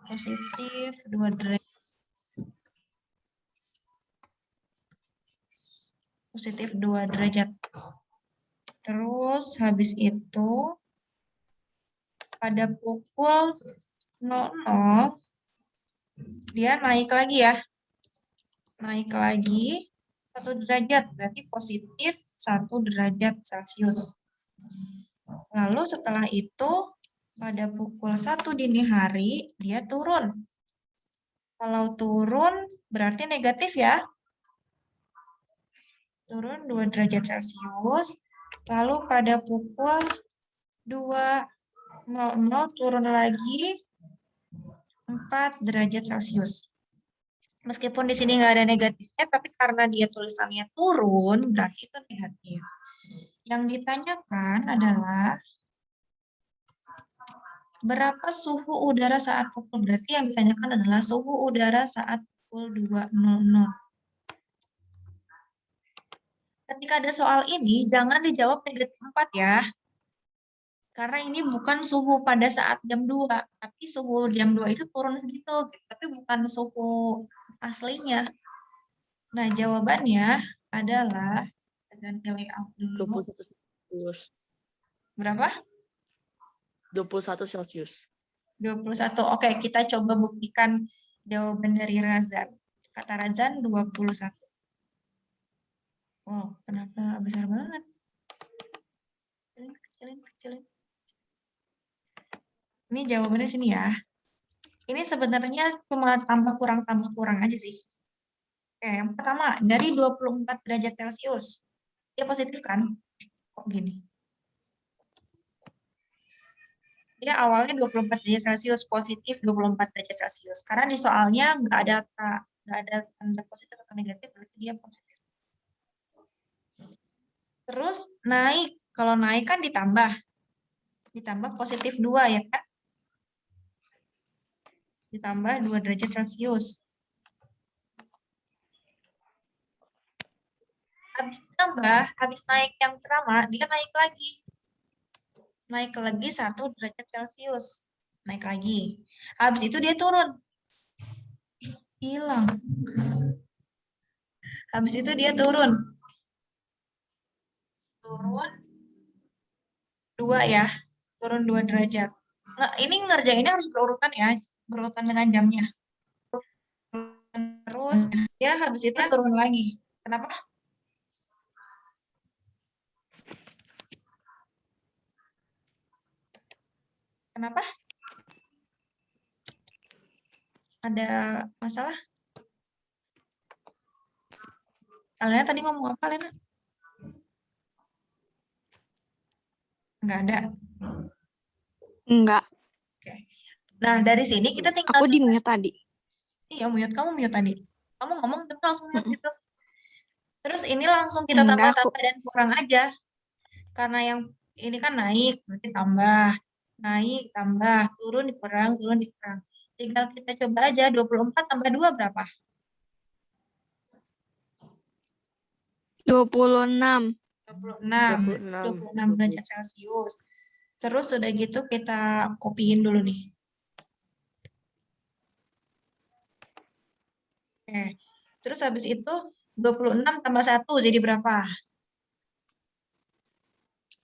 positif 2 derajat. Positif 2 derajat. Terus habis itu pada pukul 00 dia naik lagi ya. Naik lagi 1 derajat, berarti positif 1 derajat Celcius. Lalu setelah itu pada pukul 1 dini hari dia turun. Kalau turun berarti negatif ya. Turun 2 derajat Celcius. Lalu pada pukul 2.00 turun lagi 4 derajat Celcius. Meskipun di sini nggak ada negatifnya, tapi karena dia tulisannya turun, berarti itu negatif. Yang ditanyakan adalah berapa suhu udara saat pukul. Berarti yang ditanyakan adalah suhu udara saat pukul 2.00. Ketika ada soal ini, jangan dijawab negatif 4 ya. Karena ini bukan suhu pada saat jam 2, tapi suhu jam 2 itu turun segitu, tapi bukan suhu aslinya. Nah, jawabannya adalah, kita ganti layout dulu. 21 Celsius. Berapa? 21 Celsius. 21. Oke, kita coba buktikan jawaban dari Razan. Kata Razan 21. Wow, kenapa besar banget? Kecilin. Ini jawabannya sini ya. Ini sebenarnya cuma tambah kurang aja sih. Oke, yang pertama, dari 24 derajat Celcius. Dia positif kan? Kok gini? Dia awalnya 24 derajat Celcius, positif 24 derajat Celcius. Karena di soalnya nggak ada tanda positif atau negatif, berarti dia positif. Terus naik, kalau naik kan ditambah positif 2 ya kan? Ditambah 2 derajat Celcius. Habis naik yang pertama, dia naik lagi. Naik lagi 1 derajat Celcius. Naik lagi. Habis itu dia turun. Hilang. Habis itu dia turun. Turun 2 ya. Turun 2 derajat. Nah, ini ngerjainnya harus berurutan ya. Berurutan dengan jamnya. Terus dia habis itu turun lagi. Kenapa? Kenapa? Ada masalah? Kalian tadi ngomong apa, Lena? Enggak ada. Enggak. Oke. Nah, dari sini kita tinggal Aku di mute tadi. Iya, kamu mute tadi. Kamu ngomong tapi langsung mute gitu. Terus ini langsung kita Enggak, tambah-tambah dan kurang aja. Karena yang ini kan naik, berarti tambah. Naik, tambah, turun, dikurang. Tinggal kita coba aja, 24 tambah 2 berapa? 26. 26 derajat Celcius. Terus udah gitu kita kopiin dulu nih. Oke. Terus habis itu 26 tambah 1 jadi berapa?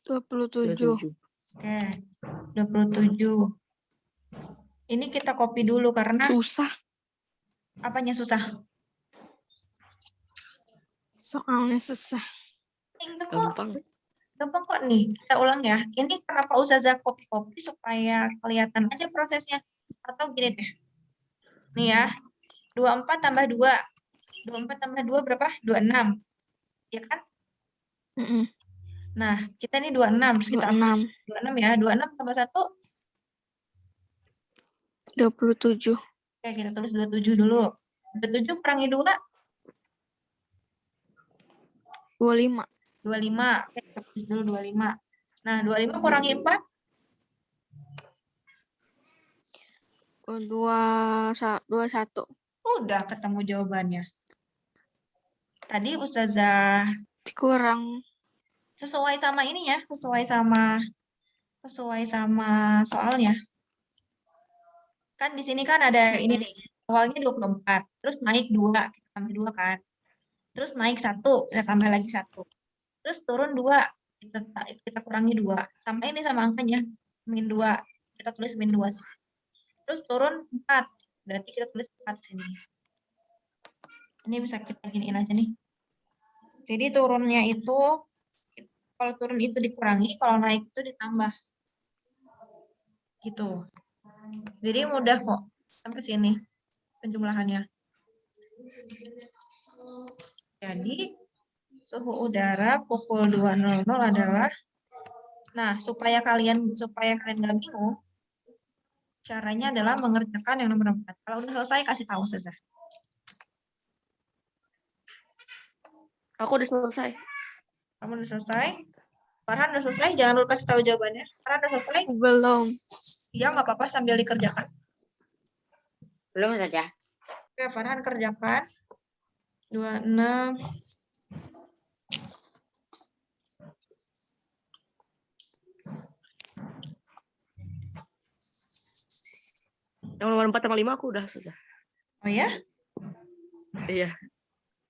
27. Oke. 27. Ini kita copy dulu karena Susah. apanya susah? Soalnya susah. Gampang kok nih. Kita ulang ya. Ini kenapa Ustazah copy-copy supaya kelihatan aja prosesnya. Atau gini deh. Nih ya. 24 tambah 2. 24 tambah 2 berapa? 26. Ya kan? Nah, kita ini 26. Terus kita 26. 26 ya. 26 tambah 1. 27. Oke, kita tulis 27 dulu. 27 kurangi 2. 25. 25. Oke, kita tulis dulu 25. Nah, 25 kurangi 4. 21. Udah ketemu jawabannya. Tadi Ustazah Kurang. sesuai sama ini ya, sesuai sama sesuai sama soalnya. Kan di sini kan ada ini nih, awalnya 24, terus naik 2, kita tambah 2 kan. Terus naik 1, kita tambah lagi 1. Terus turun 2, kita kurangi 2. Sama ini sama angkanya, min 2, kita tulis min 2. Terus turun 4, berarti kita tulis 4 sini. Ini bisa kita giniin aja nih. Jadi turunnya itu, kalau turun itu dikurangi, kalau naik itu ditambah. Gitu. Jadi mudah kok sampai sini penjumlahannya. Jadi suhu udara pukul 2.00 adalah, nah supaya kalian nggak bingung, caranya adalah mengerjakan yang nomor 4. Kalau udah selesai kasih tahu saja. Aku udah selesai. Kamu udah selesai? Farhan udah selesai? Jangan lupa kasih tahu jawabannya. Farhan udah selesai? Belum. Iya, nggak apa-apa sambil dikerjakan. Belum saja. Oke, Farhan kerjakan. 26. Yang nomor 4 sama 5 aku udah selesai. Oh ya? Iya.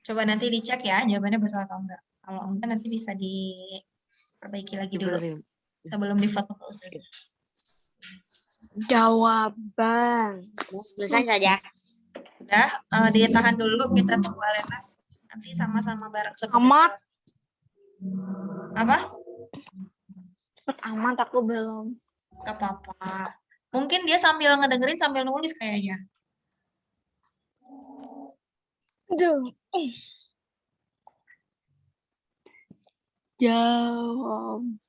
Coba nanti dicek ya jawabannya betul atau enggak. Kalau enggak nanti bisa diperbaiki lagi dulu Dibenerin. sebelum difoto ke Ustazah. Jawaban. Selesai saja. Udah, ditahan dulu kita tunggu Alena. Nanti sama-sama bareng sebut. Amat. Apa? Cepet amat aku belum. Gak apa-apa. Mungkin dia sambil ngedengerin sambil nulis kayaknya. Aduh. Jawaban.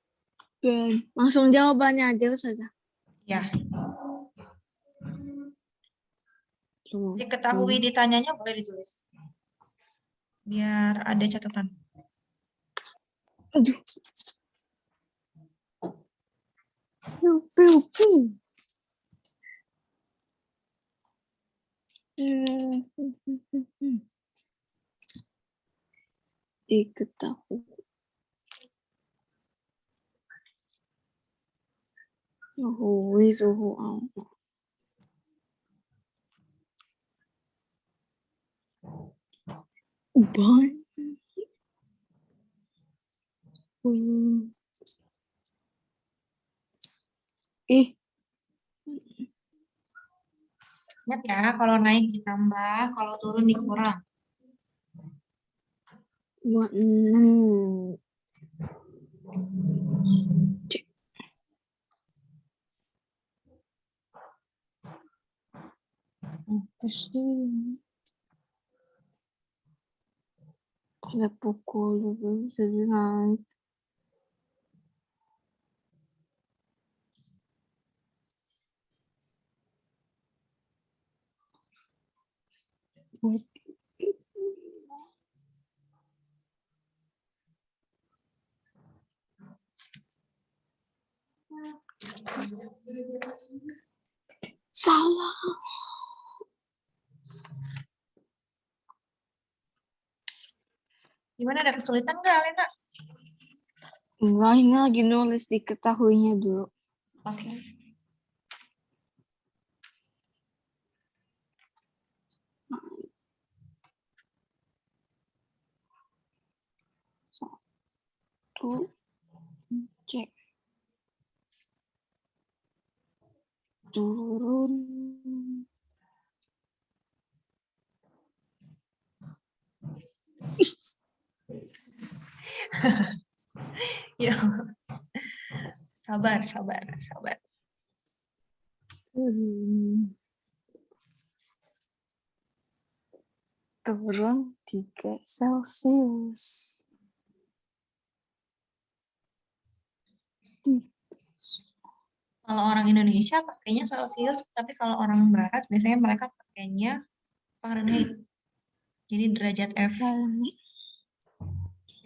Langsung jawabannya aja saja. Ya. Diketahui ditanyanya boleh ditulis. Biar ada catatan. Aduh. Piu, piu, piu. Diketahui. Suhu Allah. Banyak. Ih, Ingat ya, kalau naik ditambah, kalau turun dikurang. 26. Cek. Apa sih? Ada pukul 12 naik. Salah. Gimana, ada kesulitan nggak, Alena? Enggak, ini lagi nulis diketahuinya dulu. Oke. Satu. Cek. Turun. Ya. Sabar, sabar, sabar. Turun 3 Celcius. Kalau orang Indonesia pakainya Celsius, tapi kalau orang Barat biasanya mereka pakainya Fahrenheit. Jadi derajat F.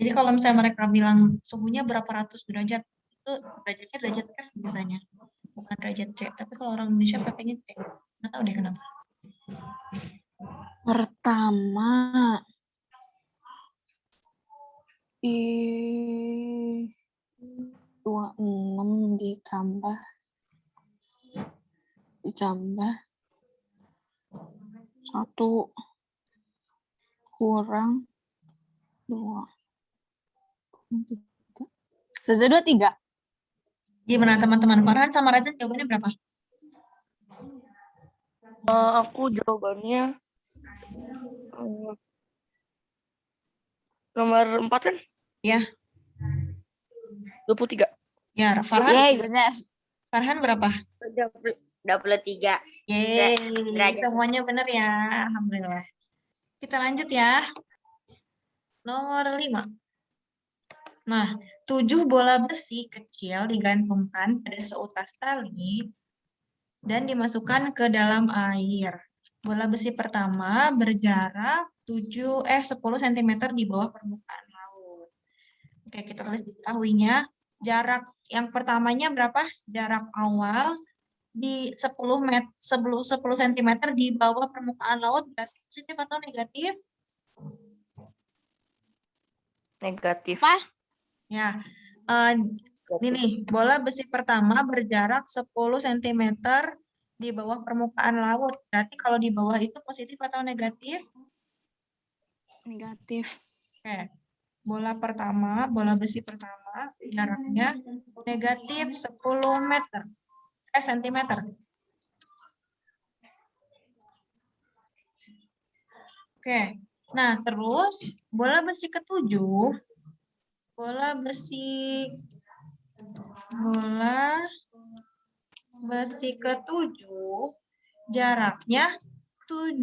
Jadi kalau misalnya mereka bilang suhunya berapa ratus derajat, itu derajatnya derajat F biasanya, bukan derajat C. Tapi kalau orang Indonesia pakainya C. Nggak tahu deh kenapa. Pertama. 26 ditambah 1 kurang 2. Selesai 23. Gimana teman-teman? Farhan sama Reza jawabannya berapa? Aku jawabannya nomor 4 kan? Ya. 23. Ya, Farhan. Yeay, benar. Farhan berapa? 23. Yeay, derajat. semuanya benar ya. Alhamdulillah. Kita lanjut ya. Nomor 5. Nah, 7 bola besi kecil digantungkan pada seutas tali dan dimasukkan ke dalam air. Bola besi pertama berjarak 10 cm di bawah permukaan laut. Oke, kita tulis diketahuinya. Jarak yang pertamanya berapa? Jarak awal di 10 cm di bawah permukaan laut berarti positif atau negatif? Negatif. Apa? Ya, ini nih, bola besi pertama berjarak 10 cm di bawah permukaan laut. Berarti kalau di bawah itu positif atau negatif? Negatif. Oke. Bola besi pertama, jaraknya negatif 10 cm. Oke. Nah, terus bola besi ketujuh jaraknya 7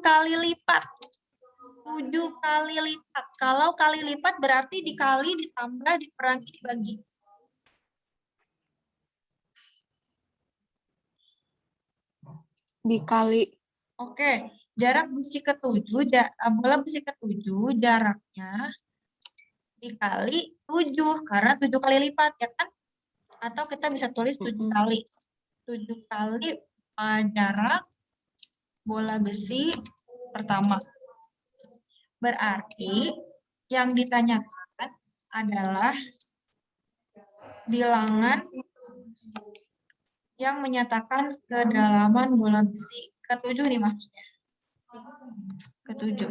kali lipat. 7 kali lipat. Kalau kali lipat berarti dikali, ditambah, dikurangi, dibagi. Dikali. Oke, jarak besi ketujuh, bola besi ketujuh jaraknya dikali 7, karena 7 kali lipat, ya kan? Atau kita bisa tulis 7 kali. 7 kali jarak bola besi pertama. Berarti yang ditanyakan adalah bilangan yang menyatakan kedalaman bola besi ketujuh nih maksudnya. Ketujuh.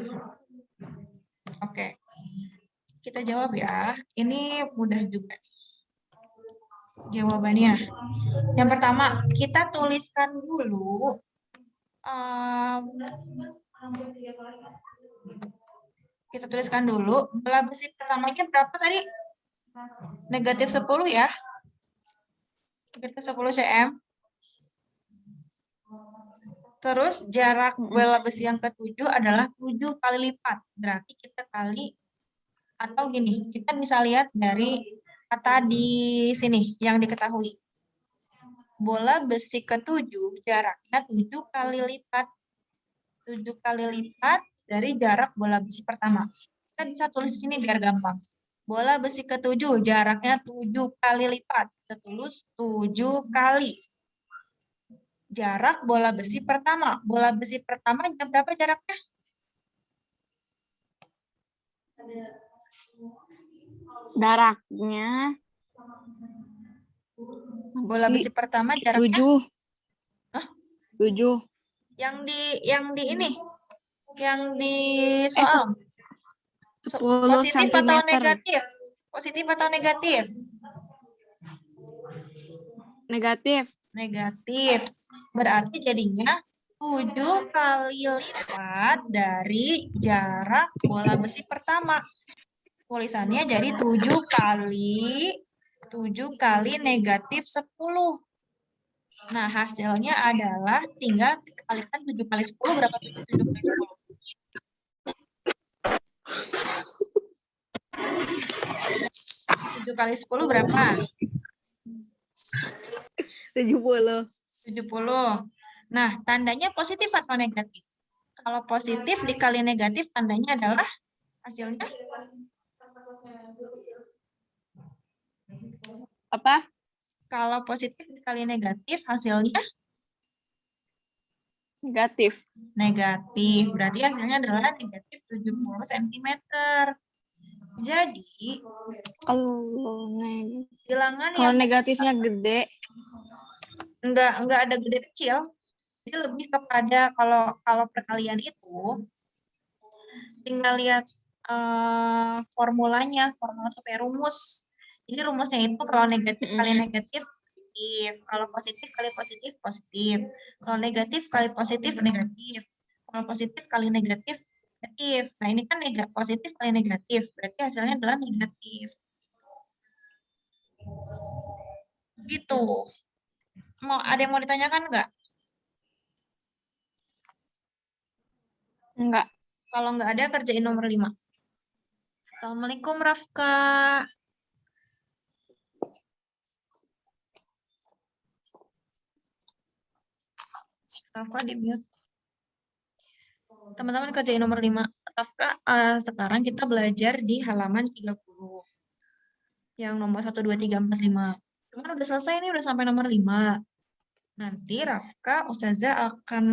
Oke. Kita jawab ya. Ini mudah juga jawabannya. Yang pertama, kita tuliskan dulu bola besi pertamanya berapa tadi? Negatif 10 ya. Negatif 10 cm. Terus jarak bola besi yang ketujuh adalah 7 kali lipat. Berarti kita kali, atau gini, kita bisa lihat dari kata di sini yang diketahui. Bola besi ketujuh jaraknya 7 kali lipat. 7 kali lipat dari jarak bola besi pertama. Kita bisa tulis di sini biar gampang. Bola besi ketujuh jaraknya 7 kali lipat. Kita tulis 7 kali jarak bola besi pertama. Bola besi pertama berapa jaraknya? Jaraknya. Bola besi pertama jaraknya 7. Hah? 7. Yang di soal. 10 Positif cm. atau negatif? Positif atau negatif? Negatif. Negatif. Berarti jadinya 7 kali lipat dari jarak bola besi pertama. Tulisannya jadi 7 kali negatif 10. Nah, hasilnya adalah tinggal kita kalikan 7 kali 10 berapa? 7 kali 10. 7 kali 10 berapa? 70. 70. Nah, tandanya positif atau negatif? Kalau positif dikali negatif, tandanya adalah hasilnya Apa? kalau positif dikali negatif, hasilnya Negatif. negatif. Berarti hasilnya adalah negatif 70 cm. Jadi, Kalau neg- bilangan kalau yang negatifnya gede, enggak ada gede kecil. Jadi lebih kepada kalau kalau perkalian itu tinggal lihat formulanya, formula atau kayak rumus. Jadi rumusnya itu kalau negatif kali negatif positif, kalau positif kali positif positif, kalau negatif kali positif negatif, kalau positif kali negatif negatif. Nah ini kan positif kali negatif, berarti hasilnya adalah negatif. Gitu. Ada yang mau ditanyakan nggak? enggak. Kalau nggak ada, kerjain nomor 5. Assalamualaikum, Rafka. Rafka di mute. Teman-teman kerjain nomor 5. Rafka, sekarang kita belajar di halaman 30. Yang nomor 1, 2, 3, 4, 5. Cuman udah selesai nih, udah sampai nomor 5. Nanti Rafka, Ustazah akan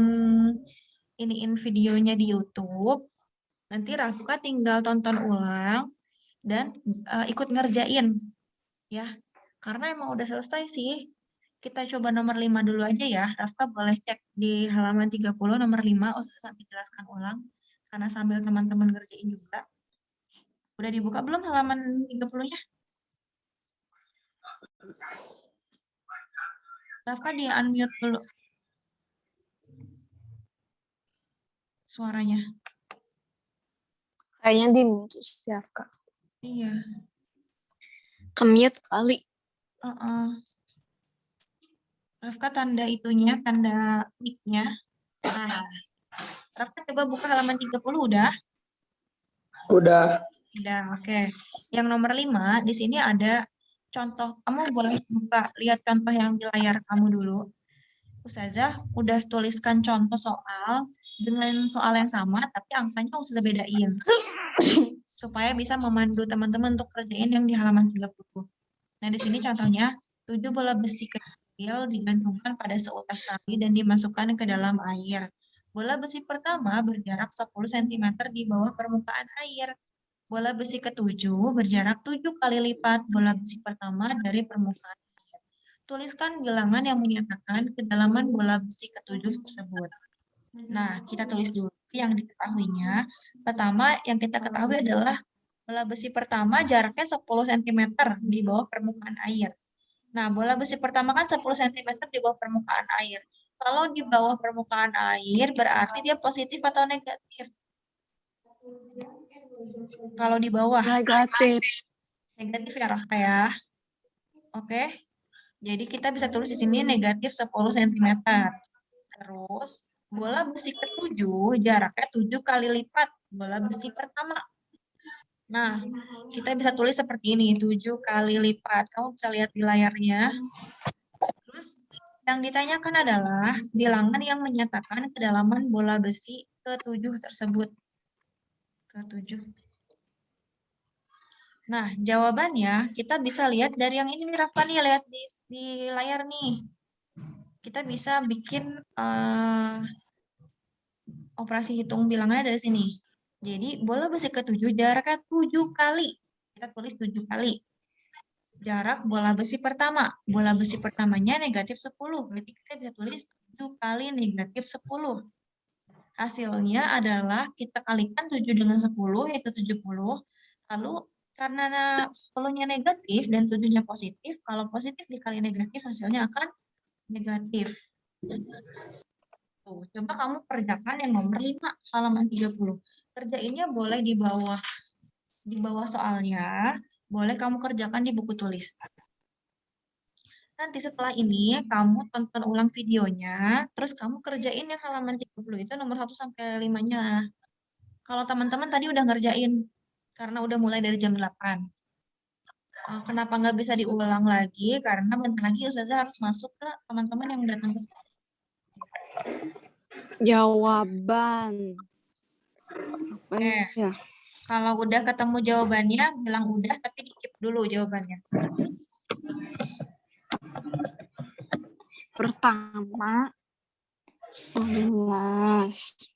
iniin videonya di YouTube. Nanti Rafka tinggal tonton ulang dan ikut ngerjain. Ya, karena emang udah selesai sih. Kita coba nomor 5 dulu aja ya. Rafka boleh cek di halaman 30 nomor 5. Ustazah sambil jelaskan ulang. Karena sambil teman-teman ngerjain juga. Udah dibuka belum halaman 30-nya? Rafka di unmute dulu suaranya. Kayaknya di mute siap Kak. Iya. Ke-mute kali. Rafka tanda itunya, tanda mic-nya. Nah, Rafka coba buka halaman 30 udah? Udah. Udah, oke. Yang nomor 5, di sini ada contoh. Kamu boleh buka, lihat contoh yang di layar kamu dulu. Ustazah udah tuliskan contoh soal dengan soal yang sama, tapi angkanya Ustazah bedain. Supaya bisa memandu teman-teman untuk kerjain yang di halaman 30. Nah, di sini contohnya, 7 bola besi kecil digantungkan pada seutas tali dan dimasukkan ke dalam air. Bola besi pertama berjarak 10 cm di bawah permukaan air. Bola besi ketujuh berjarak 7 kali lipat bola besi pertama dari permukaan air. Tuliskan bilangan yang menyatakan kedalaman bola besi ketujuh tersebut. Nah, kita tulis dulu yang diketahuinya. Pertama, yang kita ketahui adalah bola besi pertama jaraknya 10 cm di bawah permukaan air. Nah, bola besi pertama kan 10 cm di bawah permukaan air. Kalau di bawah permukaan air, berarti dia positif atau negatif? Kalau di bawah. Negatif. Negatif ya, Rafka ya. Oke. Jadi kita bisa tulis di sini negatif 10 cm. Terus, bola besi ketujuh jaraknya 7 kali lipat bola besi pertama. Nah, kita bisa tulis seperti ini, 7 kali lipat. Kamu bisa lihat di layarnya. Terus, yang ditanyakan adalah bilangan yang menyatakan kedalaman bola besi ke-7 tersebut. Ke-7. Nah, jawabannya kita bisa lihat dari yang ini nih, Rafa nih, lihat di layar nih. Kita bisa bikin operasi hitung bilangannya dari sini. Jadi, bola besi ke-7 jaraknya 7 kali. Kita tulis 7 kali. Jarak bola besi pertama. Bola besi pertamanya negatif 10. Berarti kita bisa tulis 7 kali negatif 10. Hasilnya adalah kita kalikan 7 dengan 10, yaitu 70. Lalu, karena 10-nya negatif dan 7-nya positif, kalau positif dikali negatif, hasilnya akan negatif. Tuh, coba kamu kerjakan yang nomor 5, halaman 30. Kerjainnya boleh di bawah soalnya, boleh kamu kerjakan di buku tulis. Nanti setelah ini, kamu tonton ulang videonya, terus kamu kerjain yang halaman 30 itu nomor 1 sampai 5-nya. Kalau teman-teman tadi udah ngerjain, karena udah mulai dari jam 8. Kenapa nggak bisa diulang lagi? Karena bentar lagi Ustazah harus masuk ke teman-teman yang datang ke sekolah. Jawaban. Oke. Ya. Kalau udah ketemu jawabannya, bilang udah, tapi di-keep dulu jawabannya. Pertama, 11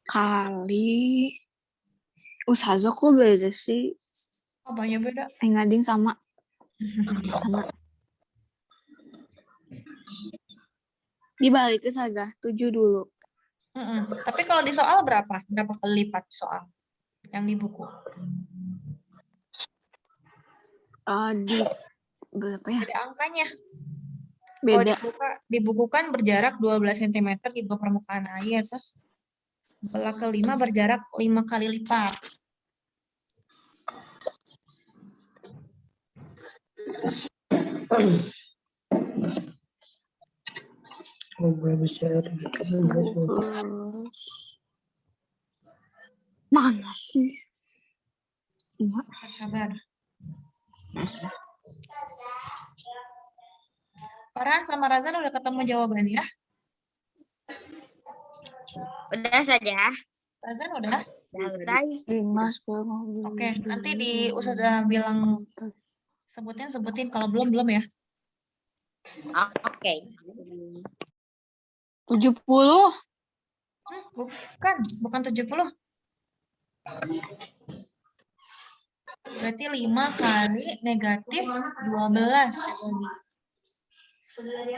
kali Ustazah kok beda sih? Apanya beda? Engading sama. Sama. Dibalik Ustazah, 7 dulu. Tapi kalau di soal berapa? Berapa kali lipat soal yang di buku? Di berapa ya? Ada angkanya. Kalau Beda. dibukukan berjarak 12 cm di bawah permukaan air. Terus bola kelima berjarak 5 kali lipat. Mana sih? Sabar. Farhan sama Razan udah ketemu jawabannya? Udah saja. Razan udah? Udah selesai. 5, 10. Oke, nanti di Ustazah bilang sebutin kalau belum ya. Oke. 70. Bukan 70. Berarti 5 kali negatif 12. 60.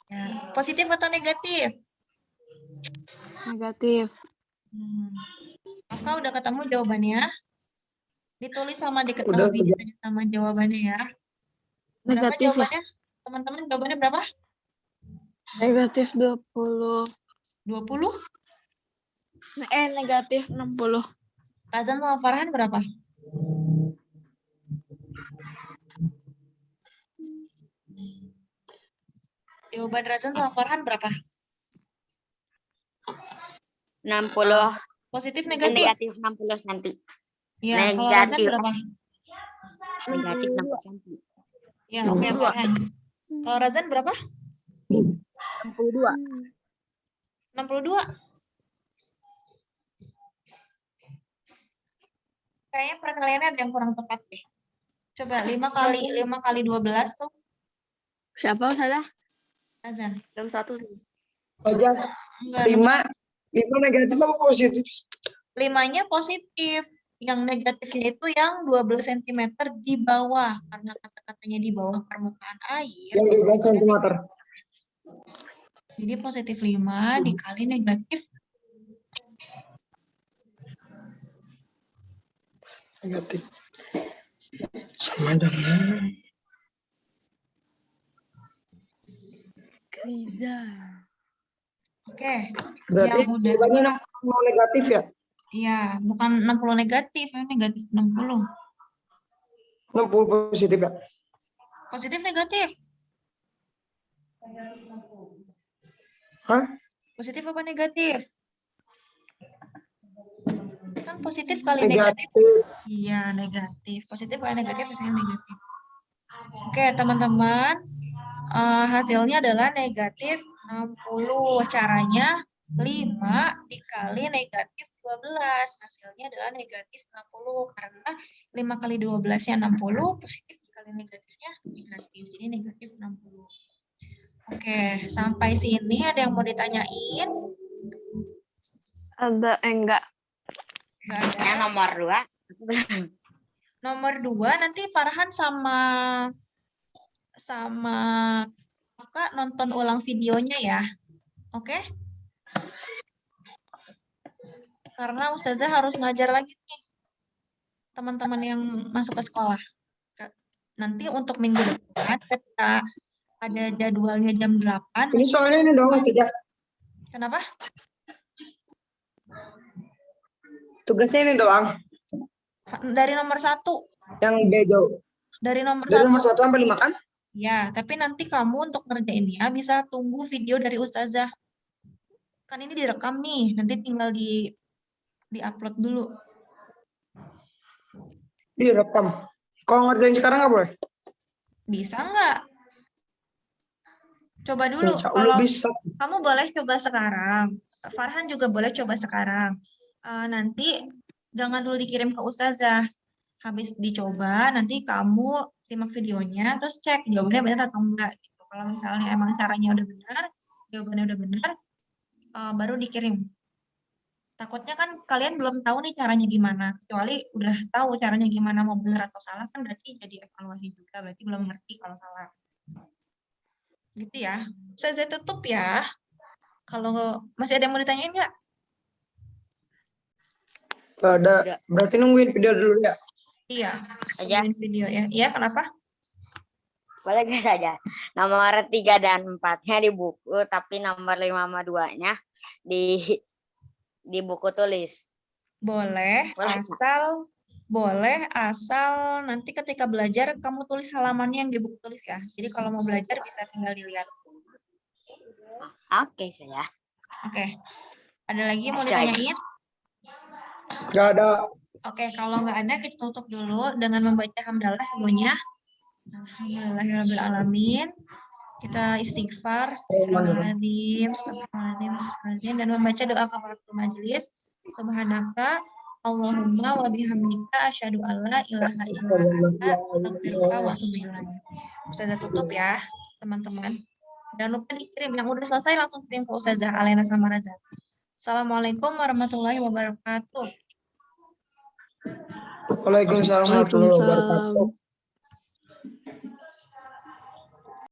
Ya. Positif atau negatif? Negatif. Kakak udah ketemu jawabannya? Ditulis sama Udah, diketahui sudah. sama jawabannya ya. Berapa Negatif ya? jawabannya? Teman-teman jawabannya berapa? Negatif 20. 20? Negatif 60. Razan sama Farhan berapa? Jawaban Razan sama Farhan berapa? 60. Positif negatif? Negatif 60 nanti. Iya, kalau Razan Negatif. berapa? Negatif 60 cm. Ya, oke Farhan. Kalau Razan berapa? 62. 62. Kayaknya perkaliannya ada yang kurang tepat deh. Coba 5 kali 12 tuh Siapa salah? Razan. 61. Aja Enggak, 5 negatif apa positif? 5-nya positif. Yang negatifnya itu yang 12 cm di bawah. Karena kata-katanya di bawah permukaan air. Yang 12 cm. Jadi positif 5 dikali negatif. Negatif. Sama dengan Riza. Oke. berarti Yang udah. jawabannya 60 negatif ya? Iya, bukan 60 negatif. Negatif 60. 60 positif ya? Positif negatif. Hah? Positif apa negatif? Kan positif kali negatif. Negatif. Iya, negatif. Positif kali negatif hasilnya negatif. Oke, teman-teman. Hasilnya adalah negatif 60. Caranya 5 dikali negatif 12. Hasilnya adalah negatif 60. Karena 5 kali 12-nya 60, positif dikali negatifnya negatif. Jadi negatif 60. Oke, sampai sini ada yang mau ditanyain? Ada enggak? Nggak ada. Yang nomor 2. Nomor 2 nanti Farhan sama Kakak nonton ulang videonya ya. Oke? Karena Ustazah harus ngajar lagi nih teman-teman yang masuk ke sekolah. Nanti untuk minggu depan ketika ada jadwalnya jam 8. Ini soalnya ini doang tidak. Kenapa? Tugasnya ini doang. Dari nomor 1. Yang B jauh. Dari nomor Dari 1. nomor 1 sampai 5 kan? Ya, tapi nanti kamu untuk ngerjainnya bisa tunggu video dari Ustazah. Kan ini direkam nih, nanti tinggal di-upload dulu. Direkam. Kalau ngerjain sekarang nggak boleh? Bisa nggak? Coba dulu. Insya Kalau Allah bisa. kamu boleh coba sekarang. Farhan juga boleh coba sekarang. Nanti jangan dulu dikirim ke Ustazah. Habis dicoba, nanti kamu simak videonya, terus cek jawabannya benar atau enggak. Gitu. Kalau misalnya emang caranya udah benar, jawabannya udah benar, baru dikirim. Takutnya kan kalian belum tahu nih caranya gimana. Kecuali udah tahu caranya gimana mau bener atau salah kan berarti jadi evaluasi juga. Berarti belum ngerti kalau salah. Gitu ya. Saya tutup ya. Kalau masih ada yang mau ditanyain nggak? Nggak ada. Tidak. Berarti nungguin video dulu ya. Iya. Aja. Tungguin video ya. Iya, kenapa? Boleh gak saja? Nomor 3 dan 4-nya di buku, tapi nomor 5 sama 2-nya di buku tulis. Boleh, Boleh, asal nanti ketika belajar kamu tulis halamannya yang di buku tulis ya. Jadi kalau mau belajar bisa tinggal dilihat. Oke, saya. Oke. Ada lagi yang mau Bisa aja. ditanyain? Nggak ada. Oke, kalau nggak ada kita tutup dulu dengan membaca hamdalah semuanya. Alhamdulillahirrahmanirrahim. Kita istighfar, astagfirullahaladzim, astagfirullahaladzim, astagfirullahaladzim, dan membaca doa kafaratul majelis. Subhanaka Allahumma wa bihamdika asyhadu alla ilaha illa anta astaghfiruka wa atubu ilaik. Ustazah tutup ya, teman-teman. Jangan lupa dikirim. Yang udah selesai langsung kirim ke Ustazah Alena sama Raza. Assalamualaikum warahmatullahi wabarakatuh. Waalaikumsalam warahmatullahi wabarakatuh. Waalaikumsalam.